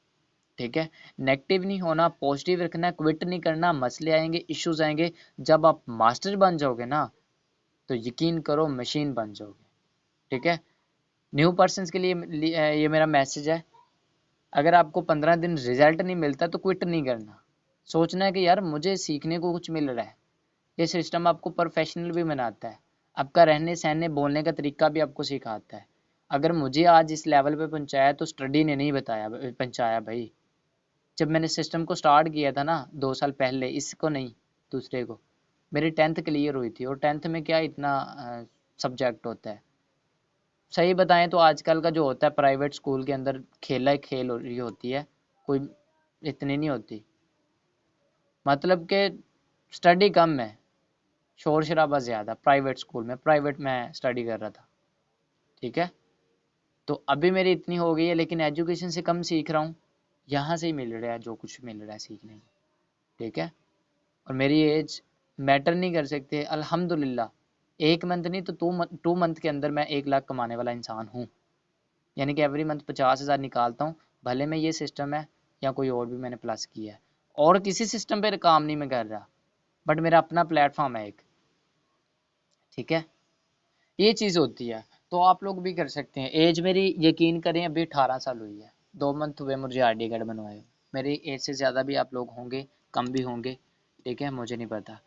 ठीक है, नेगेटिव नहीं होना, पॉजिटिव रखना, क्विट नहीं करना। मसले आएंगे, इश्यूज आएंगे, जब आप मास्टर बन जाओगे ना, तो यकीन करो मशीन बन जाओगे। ठीक है, न्यू पर्सन के लिए ये मेरा मैसेज है। अगर आपको 15 दिन रिजल्ट नहीं मिलता तो क्विट नहीं करना, सोचना है कि यार मुझे सीखने को कुछ मिल रहा है। ये सिस्टम आपको प्रोफेशनल भी बनाता है, आपका रहने सहने बोलने का तरीका भी आपको सिखाता है। अगर मुझे आज इस लेवल पे पहुंचाया तो स्टडी ने नहीं बताया पहुंचाया भाई। जब मैंने सिस्टम को स्टार्ट किया था ना 2 साल पहले, इसको नहीं, दूसरे को, मेरी 10th क्लियर हुई थी, और 10th में क्या इतना सब्जेक्ट होता है? सही बताएं तो आजकल का जो होता है प्राइवेट स्कूल के अंदर, खेला ही खेल हो रही होती है, कोई इतनी नहीं होती। मतलब कि स्टडी कम है, शोर शराबा ज़्यादा प्राइवेट स्कूल में, प्राइवेट में स्टडी कर रहा था। ठीक है, तो अभी मेरी इतनी हो गई है, लेकिन एजुकेशन से कम सीख रहा हूँ, यहाँ से ही मिल रहा है जो कुछ मिल रहा है सीखने को, ठीक है। और मेरी एज मैटर नहीं कर सकते, अल्हम्दुलिल्लाह। 1 मंथ नहीं तो 2 मंथ के अंदर मैं 1 लाख कमाने वाला इंसान हूँ, यानी कि एवरी मंथ 50,000 निकालता हूँ। भले में ये सिस्टम है या कोई और भी मैंने प्लस किया है, और किसी सिस्टम पे काम नहीं मैं कर रहा, बट मेरा अपना प्लेटफॉर्म है एक, ठीक है। ये चीज़ होती है, तो आप लोग भी कर सकते हैं। एज मेरी यकीन करें अभी 18 साल हुई है, 2 मंथ हुए मुझे आईडी कार्ड बनवाए। मेरी एज से ज़्यादा भी आप लोग होंगे, कम भी होंगे, ठीक है, मुझे नहीं पता।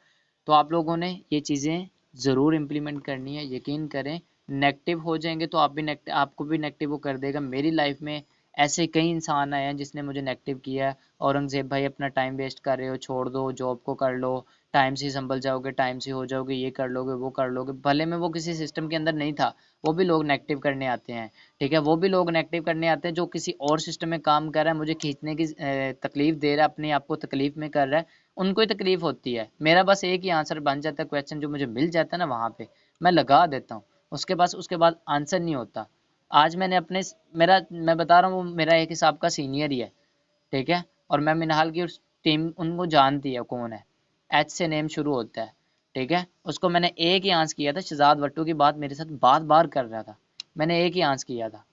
तो आप लोगों ने ये चीज़ें ज़रूर इम्प्लीमेंट करनी है, यकीन करें। नेगेटिव हो जाएंगे तो आप भी नेगेटिव, आपको भी नेगेटिव वो कर देगा। मेरी लाइफ में ऐसे कई इंसान आए हैं जिसने मुझे नेगेटिव किया है, औरंगज़ेब भाई अपना टाइम वेस्ट कर रहे हो, छोड़ दो, जॉब को कर लो, टाइम से संभल जाओगे, टाइम से हो जाओगे, ये कर लोगे, वो कर लोगे। भले में वो किसी सिस्टम के अंदर नहीं था, वो भी लोग नेगेटिव करने आते हैं, ठीक है। वो भी लोग नेगेटिव करने आते हैं जो किसी और सिस्टम में काम कर रहा है, मुझे खींचने की तकलीफ दे रहा है, अपने आप को तकलीफ में कर रहा है, उनको ही तकलीफ होती है। मेरा बस एक ही आंसर बन जाता है, क्वेश्चन जो मुझे मिल जाता है ना वहाँ पे मैं लगा देता हूँ, उसके बाद आंसर नहीं होता। आज मैंने अपने मेरा मैं बता रहा हूँ, वो मेरा एक हिसाब का सीनियर ही है, ठीक है। और मैं मिनहाल की उस टीम उनको जानती है कौन है, एच से नेम शुरू होता है, ठीक है। उसको मैंने एक ही आंस किया था, शहजाद भट्टू की बात मेरे साथ बार बार कर रहा था, मैंने एक ही आंस किया था,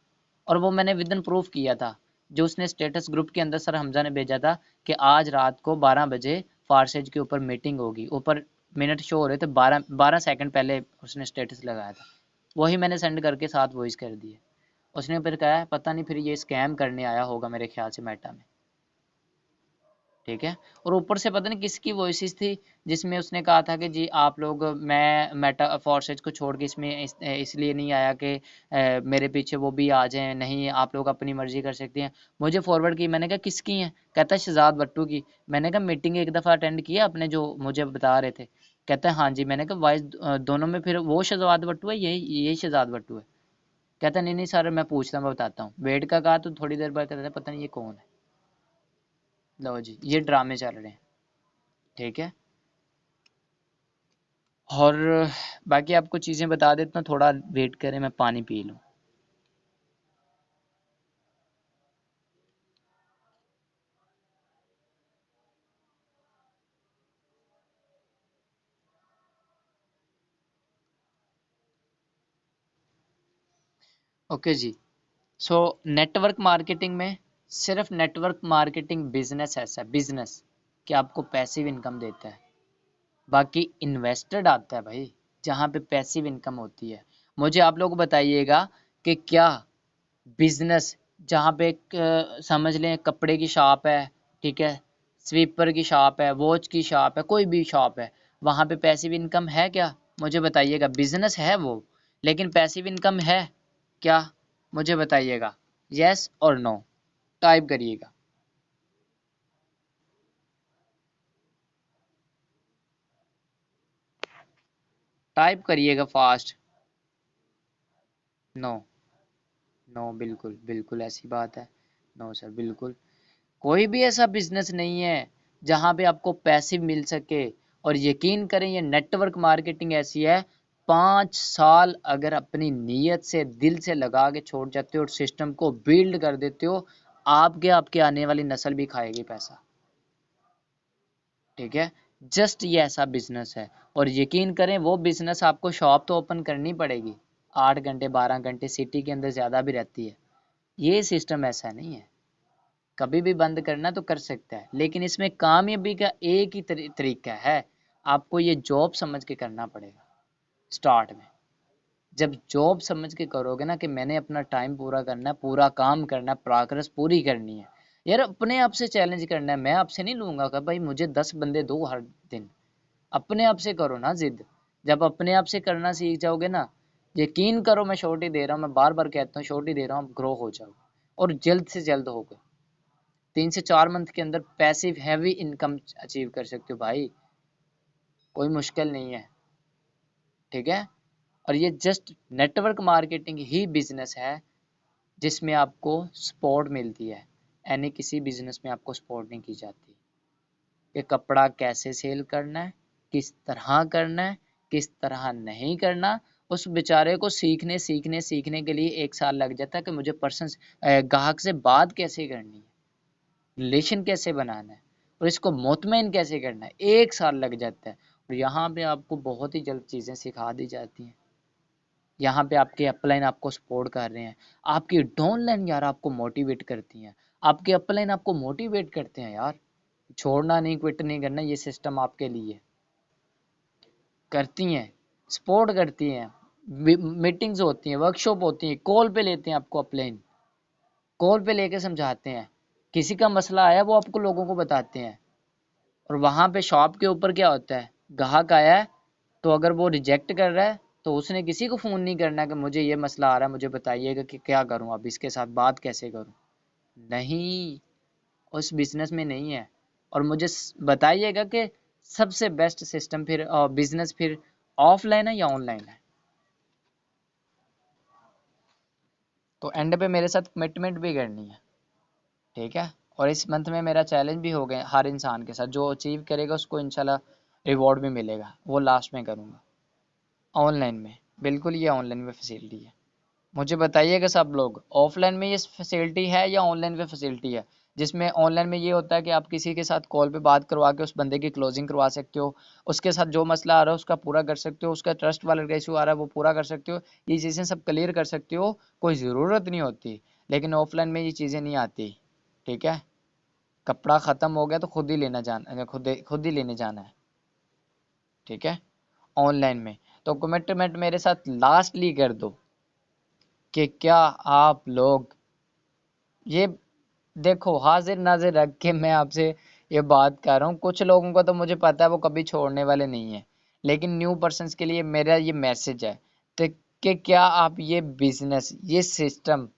और वो मैंने विदन प्रूफ किया था। जो उसने स्टेटस ग्रुप के अंदर सर हमजा ने भेजा था कि आज रात को 12 बजे फारसेज के ऊपर मीटिंग होगी, ऊपर मिनट शो हो रहे थे, 12 सेकंड पहले उसने स्टेटस लगाया था, वही मैंने सेंड करके साथ वॉइस कर दिए। उसने फिर कहा पता नहीं फिर ये स्कैम करने आया होगा मेरे ख्याल से मेटा में, ठीक है। और ऊपर से पता नहीं किसकी वॉइसेस थी जिसमें उसने कहा था कि जी आप लोग, मैं मेटा फोर्सेज को छोड़ के इसमें इसलिए नहीं आया कि मेरे पीछे वो भी आ जाएं, नहीं आप लोग अपनी मर्जी कर सकते हैं। मुझे फॉरवर्ड की, मैंने कहा किसकी है, कहता है शहजाद भट्टू की। मैंने कहा मीटिंग एक दफ़ा अटेंड किया आपने जो मुझे बता रहे थे, कहता है हाँ जी। मैंने कहा वॉइस दोनों में फिर वो शहजाद भट्टू है, यही शहजाद भट्टू है। कहता नहीं नहीं सर मैं पूछता हूँ, मैं बताता हूँ। वेट का कहा तो थोड़ी देर बाद कहता है पता नहीं ये कौन है। लो जी, ये ड्रामे चल रहे हैं, ठीक है। और बाकी आपको चीज़ें बता देता हूँ, थोड़ा वेट करें, मैं पानी पी लूँ। ओके जी। सो नेटवर्क मार्केटिंग में, सिर्फ नेटवर्क मार्केटिंग बिजनेस ऐसा है, बिजनेस कि आपको पैसिव इनकम देता है। बाकी इन्वेस्टेड आता है भाई, जहाँ पे पैसिव इनकम होती है। मुझे आप लोग बताइएगा कि क्या बिजनेस जहाँ पे एक समझ लें कपड़े की शॉप है, ठीक है, स्वीपर की शॉप है, वॉच की शॉप है, कोई भी शॉप है, वहाँ पे पैसिव इनकम है क्या? मुझे बताइएगा। बिजनेस है वो, लेकिन पैसिव इनकम है क्या? मुझे बताइएगा, यस और नो, टाइप करिएगा। टाइप करिएगा फास्ट। नो, नो, बिल्कुल बिल्कुल ऐसी बात है। नो सर, बिल्कुल कोई भी ऐसा बिजनेस नहीं है जहां पे आपको पैसिव मिल सके। और यकीन करें ये नेटवर्क मार्केटिंग ऐसी है, 5 साल अगर अपनी नीयत से दिल से लगा के छोड़ जाते हो और सिस्टम को बिल्ड कर देते हो, आपके आपके आने वाली नस्ल भी खाएगी पैसा, ठीक है। जस्ट ये ऐसा बिजनेस है। और यकीन करें वो बिजनेस आपको शॉप तो ओपन करनी पड़ेगी, 8 घंटे 12 घंटे सिटी के अंदर ज़्यादा भी रहती है। ये सिस्टम ऐसा नहीं है, कभी भी बंद करना तो कर सकता है, लेकिन इसमें कामयाबी का एक ही तरीका है, आपको ये जॉब समझ के करना पड़ेगा। स्टार्ट में जब जॉब समझ के करोगे ना कि मैंने अपना टाइम पूरा करना है, पूरा काम करना है, प्रोग्रेस पूरी करनी है, यार अपने आप से चैलेंज करना है। मैं आपसे नहीं लूंगा कि भाई मुझे 10 बंदे दो हर दिन, अपने आप से करो ना जिद। जब अपने आप से करना सीख जाओगे ना, यकीन करो, मैं छोटी दे रहा हूँ, मैं बार बार कहता हूँ छोटी दे रहा हूँ, ग्रो हो जाओगे और जल्द से जल्द होगे। 3 से 4 मंथ के अंदर पैसिव हैवी इनकम अचीव कर सकते हो भाई, कोई मुश्किल नहीं है, ठीक है। और ये जस्ट नेटवर्क मार्केटिंग ही बिजनेस है जिसमें आपको सपोर्ट मिलती है, यानी किसी बिजनेस में आपको सपोर्ट नहीं की जाती कि कपड़ा कैसे सेल करना है, किस तरह करना है, किस तरह नहीं करना, उस बेचारे को सीखने के लिए 1 साल लग जाता है कि मुझे ग्राहक से बात कैसे करनी है, रिलेशन कैसे बनाना है और इसको मुतमईन कैसे करना है, 1 साल लग जाता है। और यहाँ पे आपको बहुत ही जल्द चीज़ें सिखा दी जाती हैं। यहाँ पे आपके अपलाइन आपको सपोर्ट कर रहे हैं, आपकी डाउनलाइन यार आपको मोटिवेट करती हैं, आपके अपलाइन आपको मोटिवेट करते हैं यार, छोड़ना नहीं, क्विट नहीं करना, ये सिस्टम आपके लिए करती हैं, सपोर्ट करती हैं, मीटिंग्स होती हैं, वर्कशॉप होती हैं, कॉल पे लेते हैं आपको अपलाइन, कॉल पे लेके समझाते हैं, किसी का मसला आया वो आपको लोगों को बताते हैं। और वहाँ पे शॉप के ऊपर क्या होता है, ग्राहक आया है तो अगर वो रिजेक्ट कर रहा है तो उसने किसी को फ़ोन नहीं करना कि मुझे ये मसला आ रहा है, मुझे बताइएगा कि क्या करूँ, अब इसके साथ बात कैसे करूँ। नहीं, उस बिजनेस में नहीं है। और मुझे बताइएगा कि सबसे बेस्ट सिस्टम फिर बिजनेस फिर ऑफलाइन है या ऑनलाइन है। तो एंड पे मेरे साथ कमिटमेंट भी करनी है, ठीक है। और इस मंथ में मेरा चैलेंज भी हो गया हर इंसान के साथ, जो अचीव करेगा उसको इंशाल्लाह रिवॉर्ड भी मिलेगा, वो लास्ट में करूँगा ऑनलाइन में। बिल्कुल ये ऑनलाइन में फैसिलिटी है। मुझे बताइएगा सब लोग, ऑफलाइन में ये फैसिलिटी है या ऑनलाइन में फैसिलिटी है। जिसमें ऑनलाइन में ये होता है कि आप किसी के साथ कॉल पे बात करवा के उस बंदे की क्लोजिंग करवा सकते हो, उसके साथ जो मसला आ रहा है उसका पूरा कर सकते हो, उसका ट्रस्ट वाला इशू आ रहा है वो पूरा कर सकते हो, ये चीज़ें सब क्लियर कर सकते हो, कोई ज़रूरत नहीं होती। लेकिन ऑफलाइन में ये चीज़ें नहीं आती, ठीक है। कपड़ा ख़त्म हो गया तो खुद ही लेने जाना है, ठीक है। ऑनलाइन में तो कमिटमेंट मेरे साथ लास्टली कर दो कि क्या आप लोग ये देखो, हाजिर नाजिर रख के मैं आपसे ये बात कर रहा हूँ। कुछ लोगों को तो मुझे पता है वो कभी छोड़ने वाले नहीं है, लेकिन न्यू पर्सन्स के लिए मेरा ये मैसेज है तो कि क्या आप ये बिजनेस, ये सिस्टम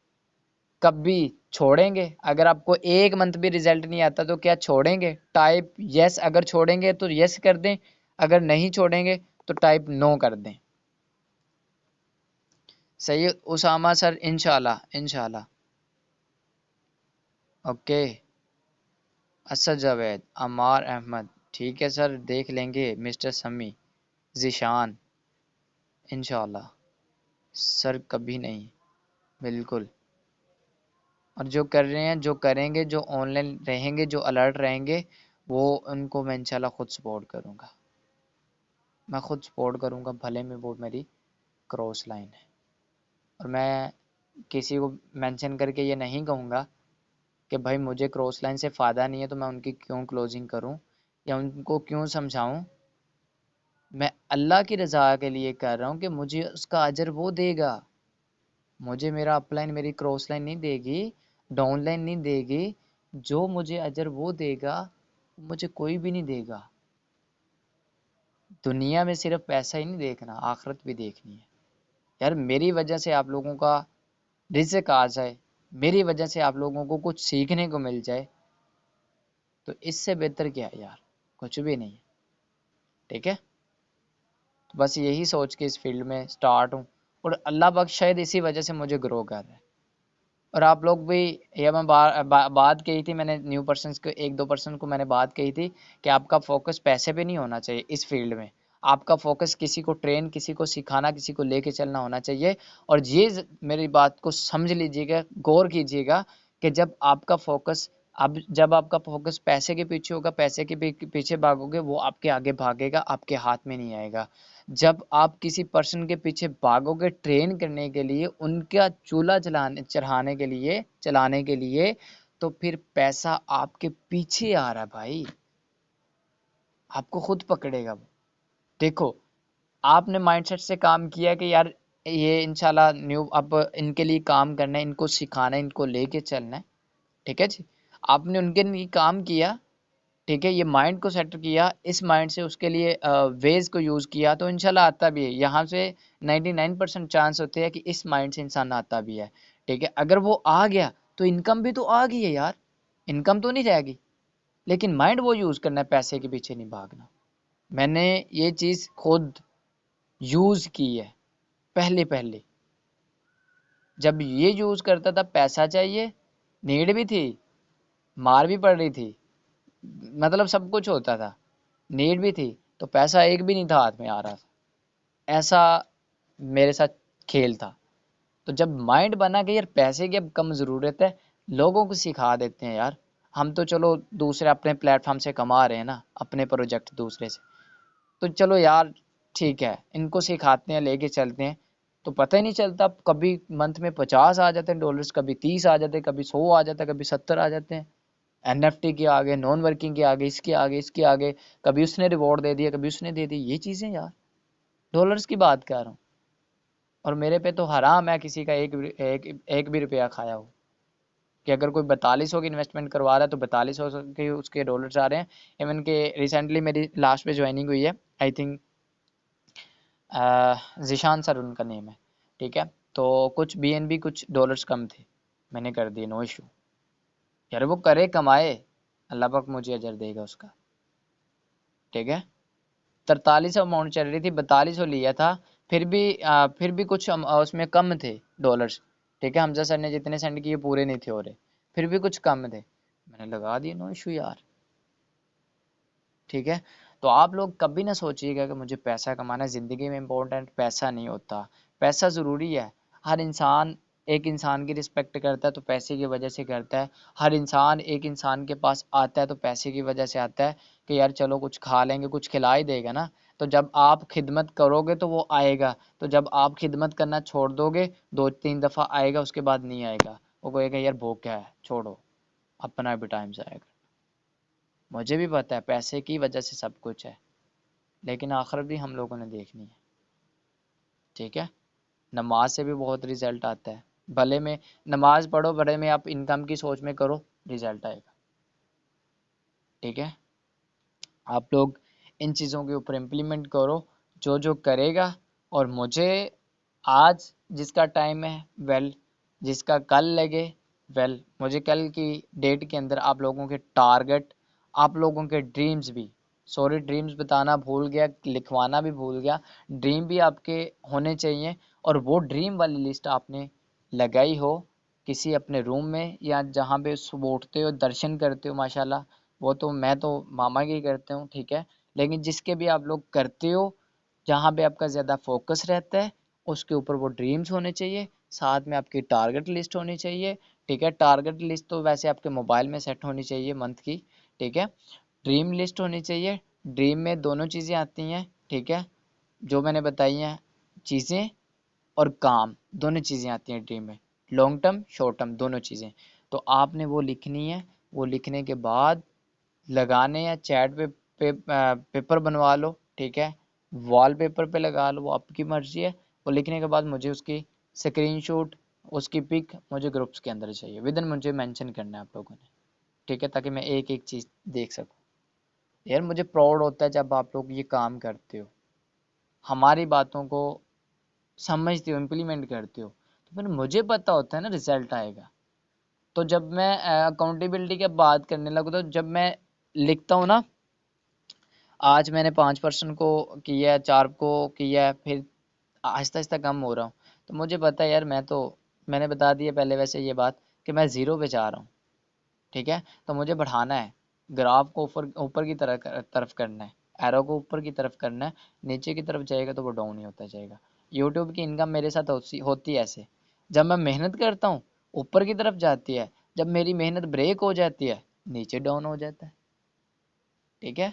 कभी छोड़ेंगे? अगर आपको 1 मंथ भी रिजल्ट नहीं आता तो क्या छोड़ेंगे? टाइप यस, अगर छोड़ेंगे तो यस कर दें, अगर नहीं छोड़ेंगे तो टाइप नो कर दें। सही है उसामा सर, इंशाल्लाह इंशाल्लाह। ओके, असद जावेद, अमार अहमद, ठीक है सर, देख लेंगे। मिस्टर समी, ज़ीशान, इंशाल्लाह सर, कभी नहीं, बिल्कुल। और जो कर रहे हैं, जो करेंगे, जो ऑनलाइन रहेंगे, जो अलर्ट रहेंगे, वो उनको मैं इंशाल्लाह खुद सपोर्ट करूँगा, मैं खुद सपोर्ट करूँगा, भले में वो मेरी क्रॉस लाइन है। और मैं किसी को मेंशन करके ये नहीं कहूँगा कि भाई मुझे क्रॉस लाइन से फ़ायदा नहीं है तो मैं उनकी क्यों क्लोजिंग करूँ या उनको क्यों समझाऊँ। मैं अल्लाह की रज़ा के लिए कर रहा हूँ कि मुझे उसका अजर वो देगा, मुझे मेरा अपलाइन मेरी क्रॉस लाइन नहीं देगी, डाउन लाइन नहीं देगी, जो मुझे अजर वो देगा मुझे कोई भी नहीं देगा। दुनिया में सिर्फ पैसा ही नहीं देखना, आखिरत भी देखनी है। यार मेरी वजह से आप लोगों का रिज़्क आ जाए, मेरी वजह से आप लोगों को कुछ सीखने को मिल जाए, तो इससे बेहतर क्या है यार, कुछ भी नहीं है, ठीक है। तो बस यही सोच के इस फील्ड में स्टार्ट हूँ और अल्लाह पाक शायद इसी वजह से मुझे ग्रो कर रहा है। और आप लोग भी, ये मैं बात कही थी मैंने, न्यू पर्सन्स को 1-2% को मैंने बात कही थी कि आपका फोकस पैसे पे नहीं होना चाहिए इस फील्ड में, आपका फोकस किसी को ट्रेन, किसी को सिखाना, किसी को लेके चलना होना चाहिए। और ये मेरी बात को समझ लीजिएगा, गौर कीजिएगा कि जब आपका फोकस पैसे के पीछे होगा, पैसे के पीछे भागोगे, वो आपके आगे भागेगा, आपके हाथ में नहीं आएगा। जब आप किसी पर्सन के पीछे भागोगे ट्रेन करने के लिए, उनका चूल्हा चलाने के लिए, तो फिर पैसा आपके पीछे आ रहा है भाई, आपको खुद पकड़ेगा वो। देखो, आपने माइंडसेट से काम किया कि यार ये इंशाल्लाह न्यू, अब इनके लिए काम करना है, इनको सिखाना है, इनको लेके चलना है, ठीक है जी। आपने उनके लिए काम किया, ठीक है, ये माइंड को सेट किया, इस माइंड से उसके लिए वेज को यूज़ किया, तो इंशाल्लाह आता भी है। यहाँ से 99% चांस होते हैं कि इस माइंड से इंसान आता भी है, ठीक है। अगर वो आ गया तो इनकम भी तो आ गई है यार, इनकम तो नहीं जाएगी, लेकिन माइंड वो यूज़ करना है, पैसे के पीछे नहीं भागना। मैंने ये चीज़ खुद यूज़ की है, पहले पहले जब ये यूज़ करता था, पैसा चाहिए, नीड भी थी, मार भी पड़ रही थी, मतलब सब कुछ होता था, नीड भी थी, तो पैसा एक भी नहीं था हाथ में आ रहा था, ऐसा मेरे साथ खेल था। तो जब माइंड बना कि यार पैसे की अब कम ज़रूरत है, लोगों को सिखा देते हैं यार। हम तो चलो दूसरे अपने प्लेटफॉर्म से कमा रहे हैं ना, अपने प्रोजेक्ट दूसरे से, तो चलो यार ठीक है, इनको सिखाते हैं, लेके चलते हैं। तो पता ही नहीं चलता, कभी मंथ में 50 आ जाते हैं डॉलर्स, कभी 30 आ जाते हैं, कभी 100 आ जाता है, कभी 70 आ जाते हैं। एनएफटी के आगे, नॉन वर्किंग के आगे, इसके आगे, इसके आगे, कभी उसने रिवॉर्ड दे दिया, कभी उसने दे दी, ये चीज़ें यार, डॉलर्स की बात कर रहा हूँ। और मेरे पे तो हराम है किसी का एक भी रुपया खाया हो। कि अगर कोई 4200 की इन्वेस्टमेंट करवा रहा है तो 4200 के उसके डॉलर्स आ रहे हैं। इवन के रिसेंटली मेरी लास्ट पे ज्वाइनिंग हुई है, आई थिंक जिशान सर उनका नेम है, ठीक है। तो कुछ बीएनबी कुछ डॉलर्स कम थे, मैंने कर दिए, नो इशू। यार वो करे कमाए, अल्लाह पाक मुझे अजर देगा उसका, ठीक है। 4300 अमाउंट चल रही थी, 4200 लिया था। फिर भी कुछ उसमें कम थे डॉलर्स, ठीक है। हमजा सर ने जितने सेंड किए पूरे नहीं थे हो रहे, फिर भी कुछ कम थे, मैंने लगा दिए, नो इशू यार, ठीक है। तो आप लोग कभी ना सोचिएगा कि मुझे पैसा कमाना है, ज़िंदगी में इम्पोर्टेंट पैसा नहीं होता। पैसा ज़रूरी है, हर इंसान एक इंसान की रिस्पेक्ट करता है तो पैसे की वजह से करता है। हर इंसान एक इंसान के पास आता है तो पैसे की वजह से आता है कि यार चलो कुछ खा लेंगे, कुछ खिला ही देगा ना। तो जब आप खिदमत करोगे तो वो आएगा, तो जब आप खिदमत करना छोड़ दोगे, 2-3 दफ़ा आएगा, उसके बाद नहीं आएगा। वो कहेगा यार भूखा है, छोड़ो, अपना भी टाइम से आएगा। मुझे भी पता है पैसे की वजह से सब कुछ है, लेकिन आखिरत भी हम लोगों ने देखनी है, ठीक है। नमाज से भी बहुत रिजल्ट आता है, भले में नमाज पढ़ो, भले में आप इनकम की सोच में करो, रिजल्ट आएगा, ठीक है। आप लोग इन चीज़ों के ऊपर इम्प्लीमेंट करो, जो जो करेगा। और मुझे आज जिसका टाइम है वेल, जिसका कल लगे वेल, मुझे कल की डेट के अंदर आप लोगों के टारगेट, आप लोगों के ड्रीम्स भी, सॉरी ड्रीम्स बताना भूल गया, लिखवाना भी भूल गया, ड्रीम भी आपके होने चाहिए। और वो ड्रीम वाली लिस्ट आपने लगाई हो किसी अपने रूम में, या जहाँ पे सुबह उठते हो दर्शन करते हो, माशाल्लाह, वो तो मैं तो मामा की करते हूँ, ठीक है। लेकिन जिसके भी आप लोग करते हो, जहाँ पे आपका ज़्यादा फोकस रहता है, उसके ऊपर वो ड्रीम्स होने चाहिए, साथ में आपकी टारगेट लिस्ट होनी चाहिए, ठीक है। टारगेट लिस्ट तो वैसे आपके मोबाइल में सेट होनी चाहिए मंथ की, ठीक है। ड्रीम लिस्ट होनी चाहिए, ड्रीम में दोनों चीज़ें आती हैं, ठीक है, जो मैंने बताई हैं चीज़ें, और काम, दोनों चीज़ें आती हैं ड्रीम में, लॉन्ग टर्म शॉर्ट टर्म दोनों चीज़ें। तो आपने वो लिखनी है, वो लिखने के बाद लगाने या चैट पेपर बनवा लो, ठीक है, वॉलपेपर पे लगा लो, वो आपकी मर्जी है। वो लिखने के बाद मुझे उसकी स्क्रीनशॉट, उसकी पिक मुझे ग्रुप्स के अंदर चाहिए, विदिन मुझे मेंशन करना है आप लोगों ने, ठीक है, ताकि मैं एक एक चीज़ देख सकूँ। यार मुझे प्राउड होता है जब आप लोग ये काम करते हो, हमारी बातों को समझते हो, इम्प्लीमेंट करते हो, तो फिर मुझे पता होता है ना रिजल्ट आएगा। तो जब मैं अकाउंटेबिलिटी की बात करने लगूँ, तो जब मैं लिखता हूँ ना, आज मैंने 5% को किया है, 4 को किया है, फिर आहिस्ता आहिस्ता कम हो रहा हूँ, तो मुझे पता है यार, मैंने बता दिया पहले वैसे ये बात कि मैं ज़ीरो पे जा रहा हूँ, ठीक है। तो मुझे बढ़ाना है, ग्राफ को ऊपर ऊपर की तरफ करना है, एरो को ऊपर की तरफ करना है, नीचे की तरफ जाएगा तो वो डाउन ही होता जाएगा। यूट्यूब की इनकम मेरे साथ होती है ऐसे, जब मैं मेहनत करता हूँ ऊपर की तरफ जाती है, जब मेरी मेहनत ब्रेक हो जाती है नीचे डाउन हो जाता है, ठीक है।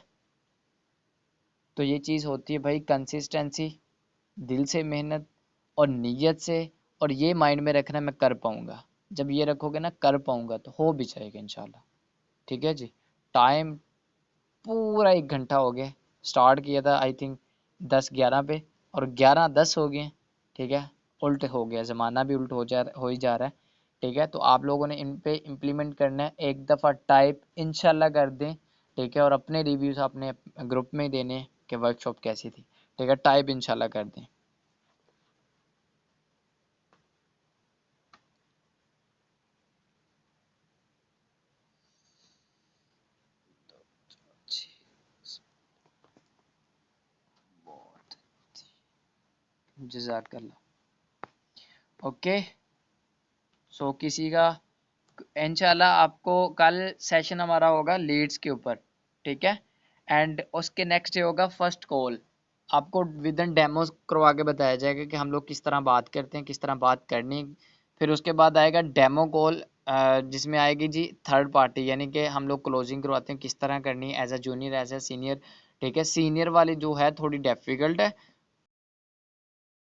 तो ये चीज़ होती है भाई, कंसिस्टेंसी, दिल से मेहनत और नीयत से, और ये माइंड में रखना मैं कर पाऊँगा। जब ये रखोगे ना कर पाऊँगा, तो हो भी जाएगा इंशाल्लाह, ठीक है जी। टाइम पूरा 1 घंटा हो गया, स्टार्ट किया था आई थिंक 10-11 पे, और 11-10 हो गए, ठीक है। उल्ट हो गया, ज़माना भी उल्ट हो ही जा रहा है, ठीक है। तो आप लोगों ने इन पे इम्प्लीमेंट करना है, एक दफ़ा टाइप इंशाल्लाह कर दें, ठीक है। और अपने रिव्यूज़ अपने ग्रुप में ही देने हैं कि वर्कशॉप कैसी थी, ठीक है, टाइप इंशाल्लाह कर दें। जज़ाकल्लाह। ओके, सो किसी का इंशाल्लाह आपको कल सेशन हमारा होगा लीड्स के ऊपर, ठीक है। एंड उसके नेक्स्ट डे होगा फर्स्ट कॉल, आपको विद इन डेमोस करवा के बताया जाएगा कि हम लोग किस तरह बात करते हैं, किस तरह बात करनी है। फिर उसके बाद आएगा डेमो कॉल, जिसमें आएगी जी थर्ड पार्टी, यानी कि हम लोग क्लोजिंग करवाते हैं किस तरह करनी है as a junior as a senior. ठीक है, सीनियर वाली जो है थोड़ी डिफिकल्ट है,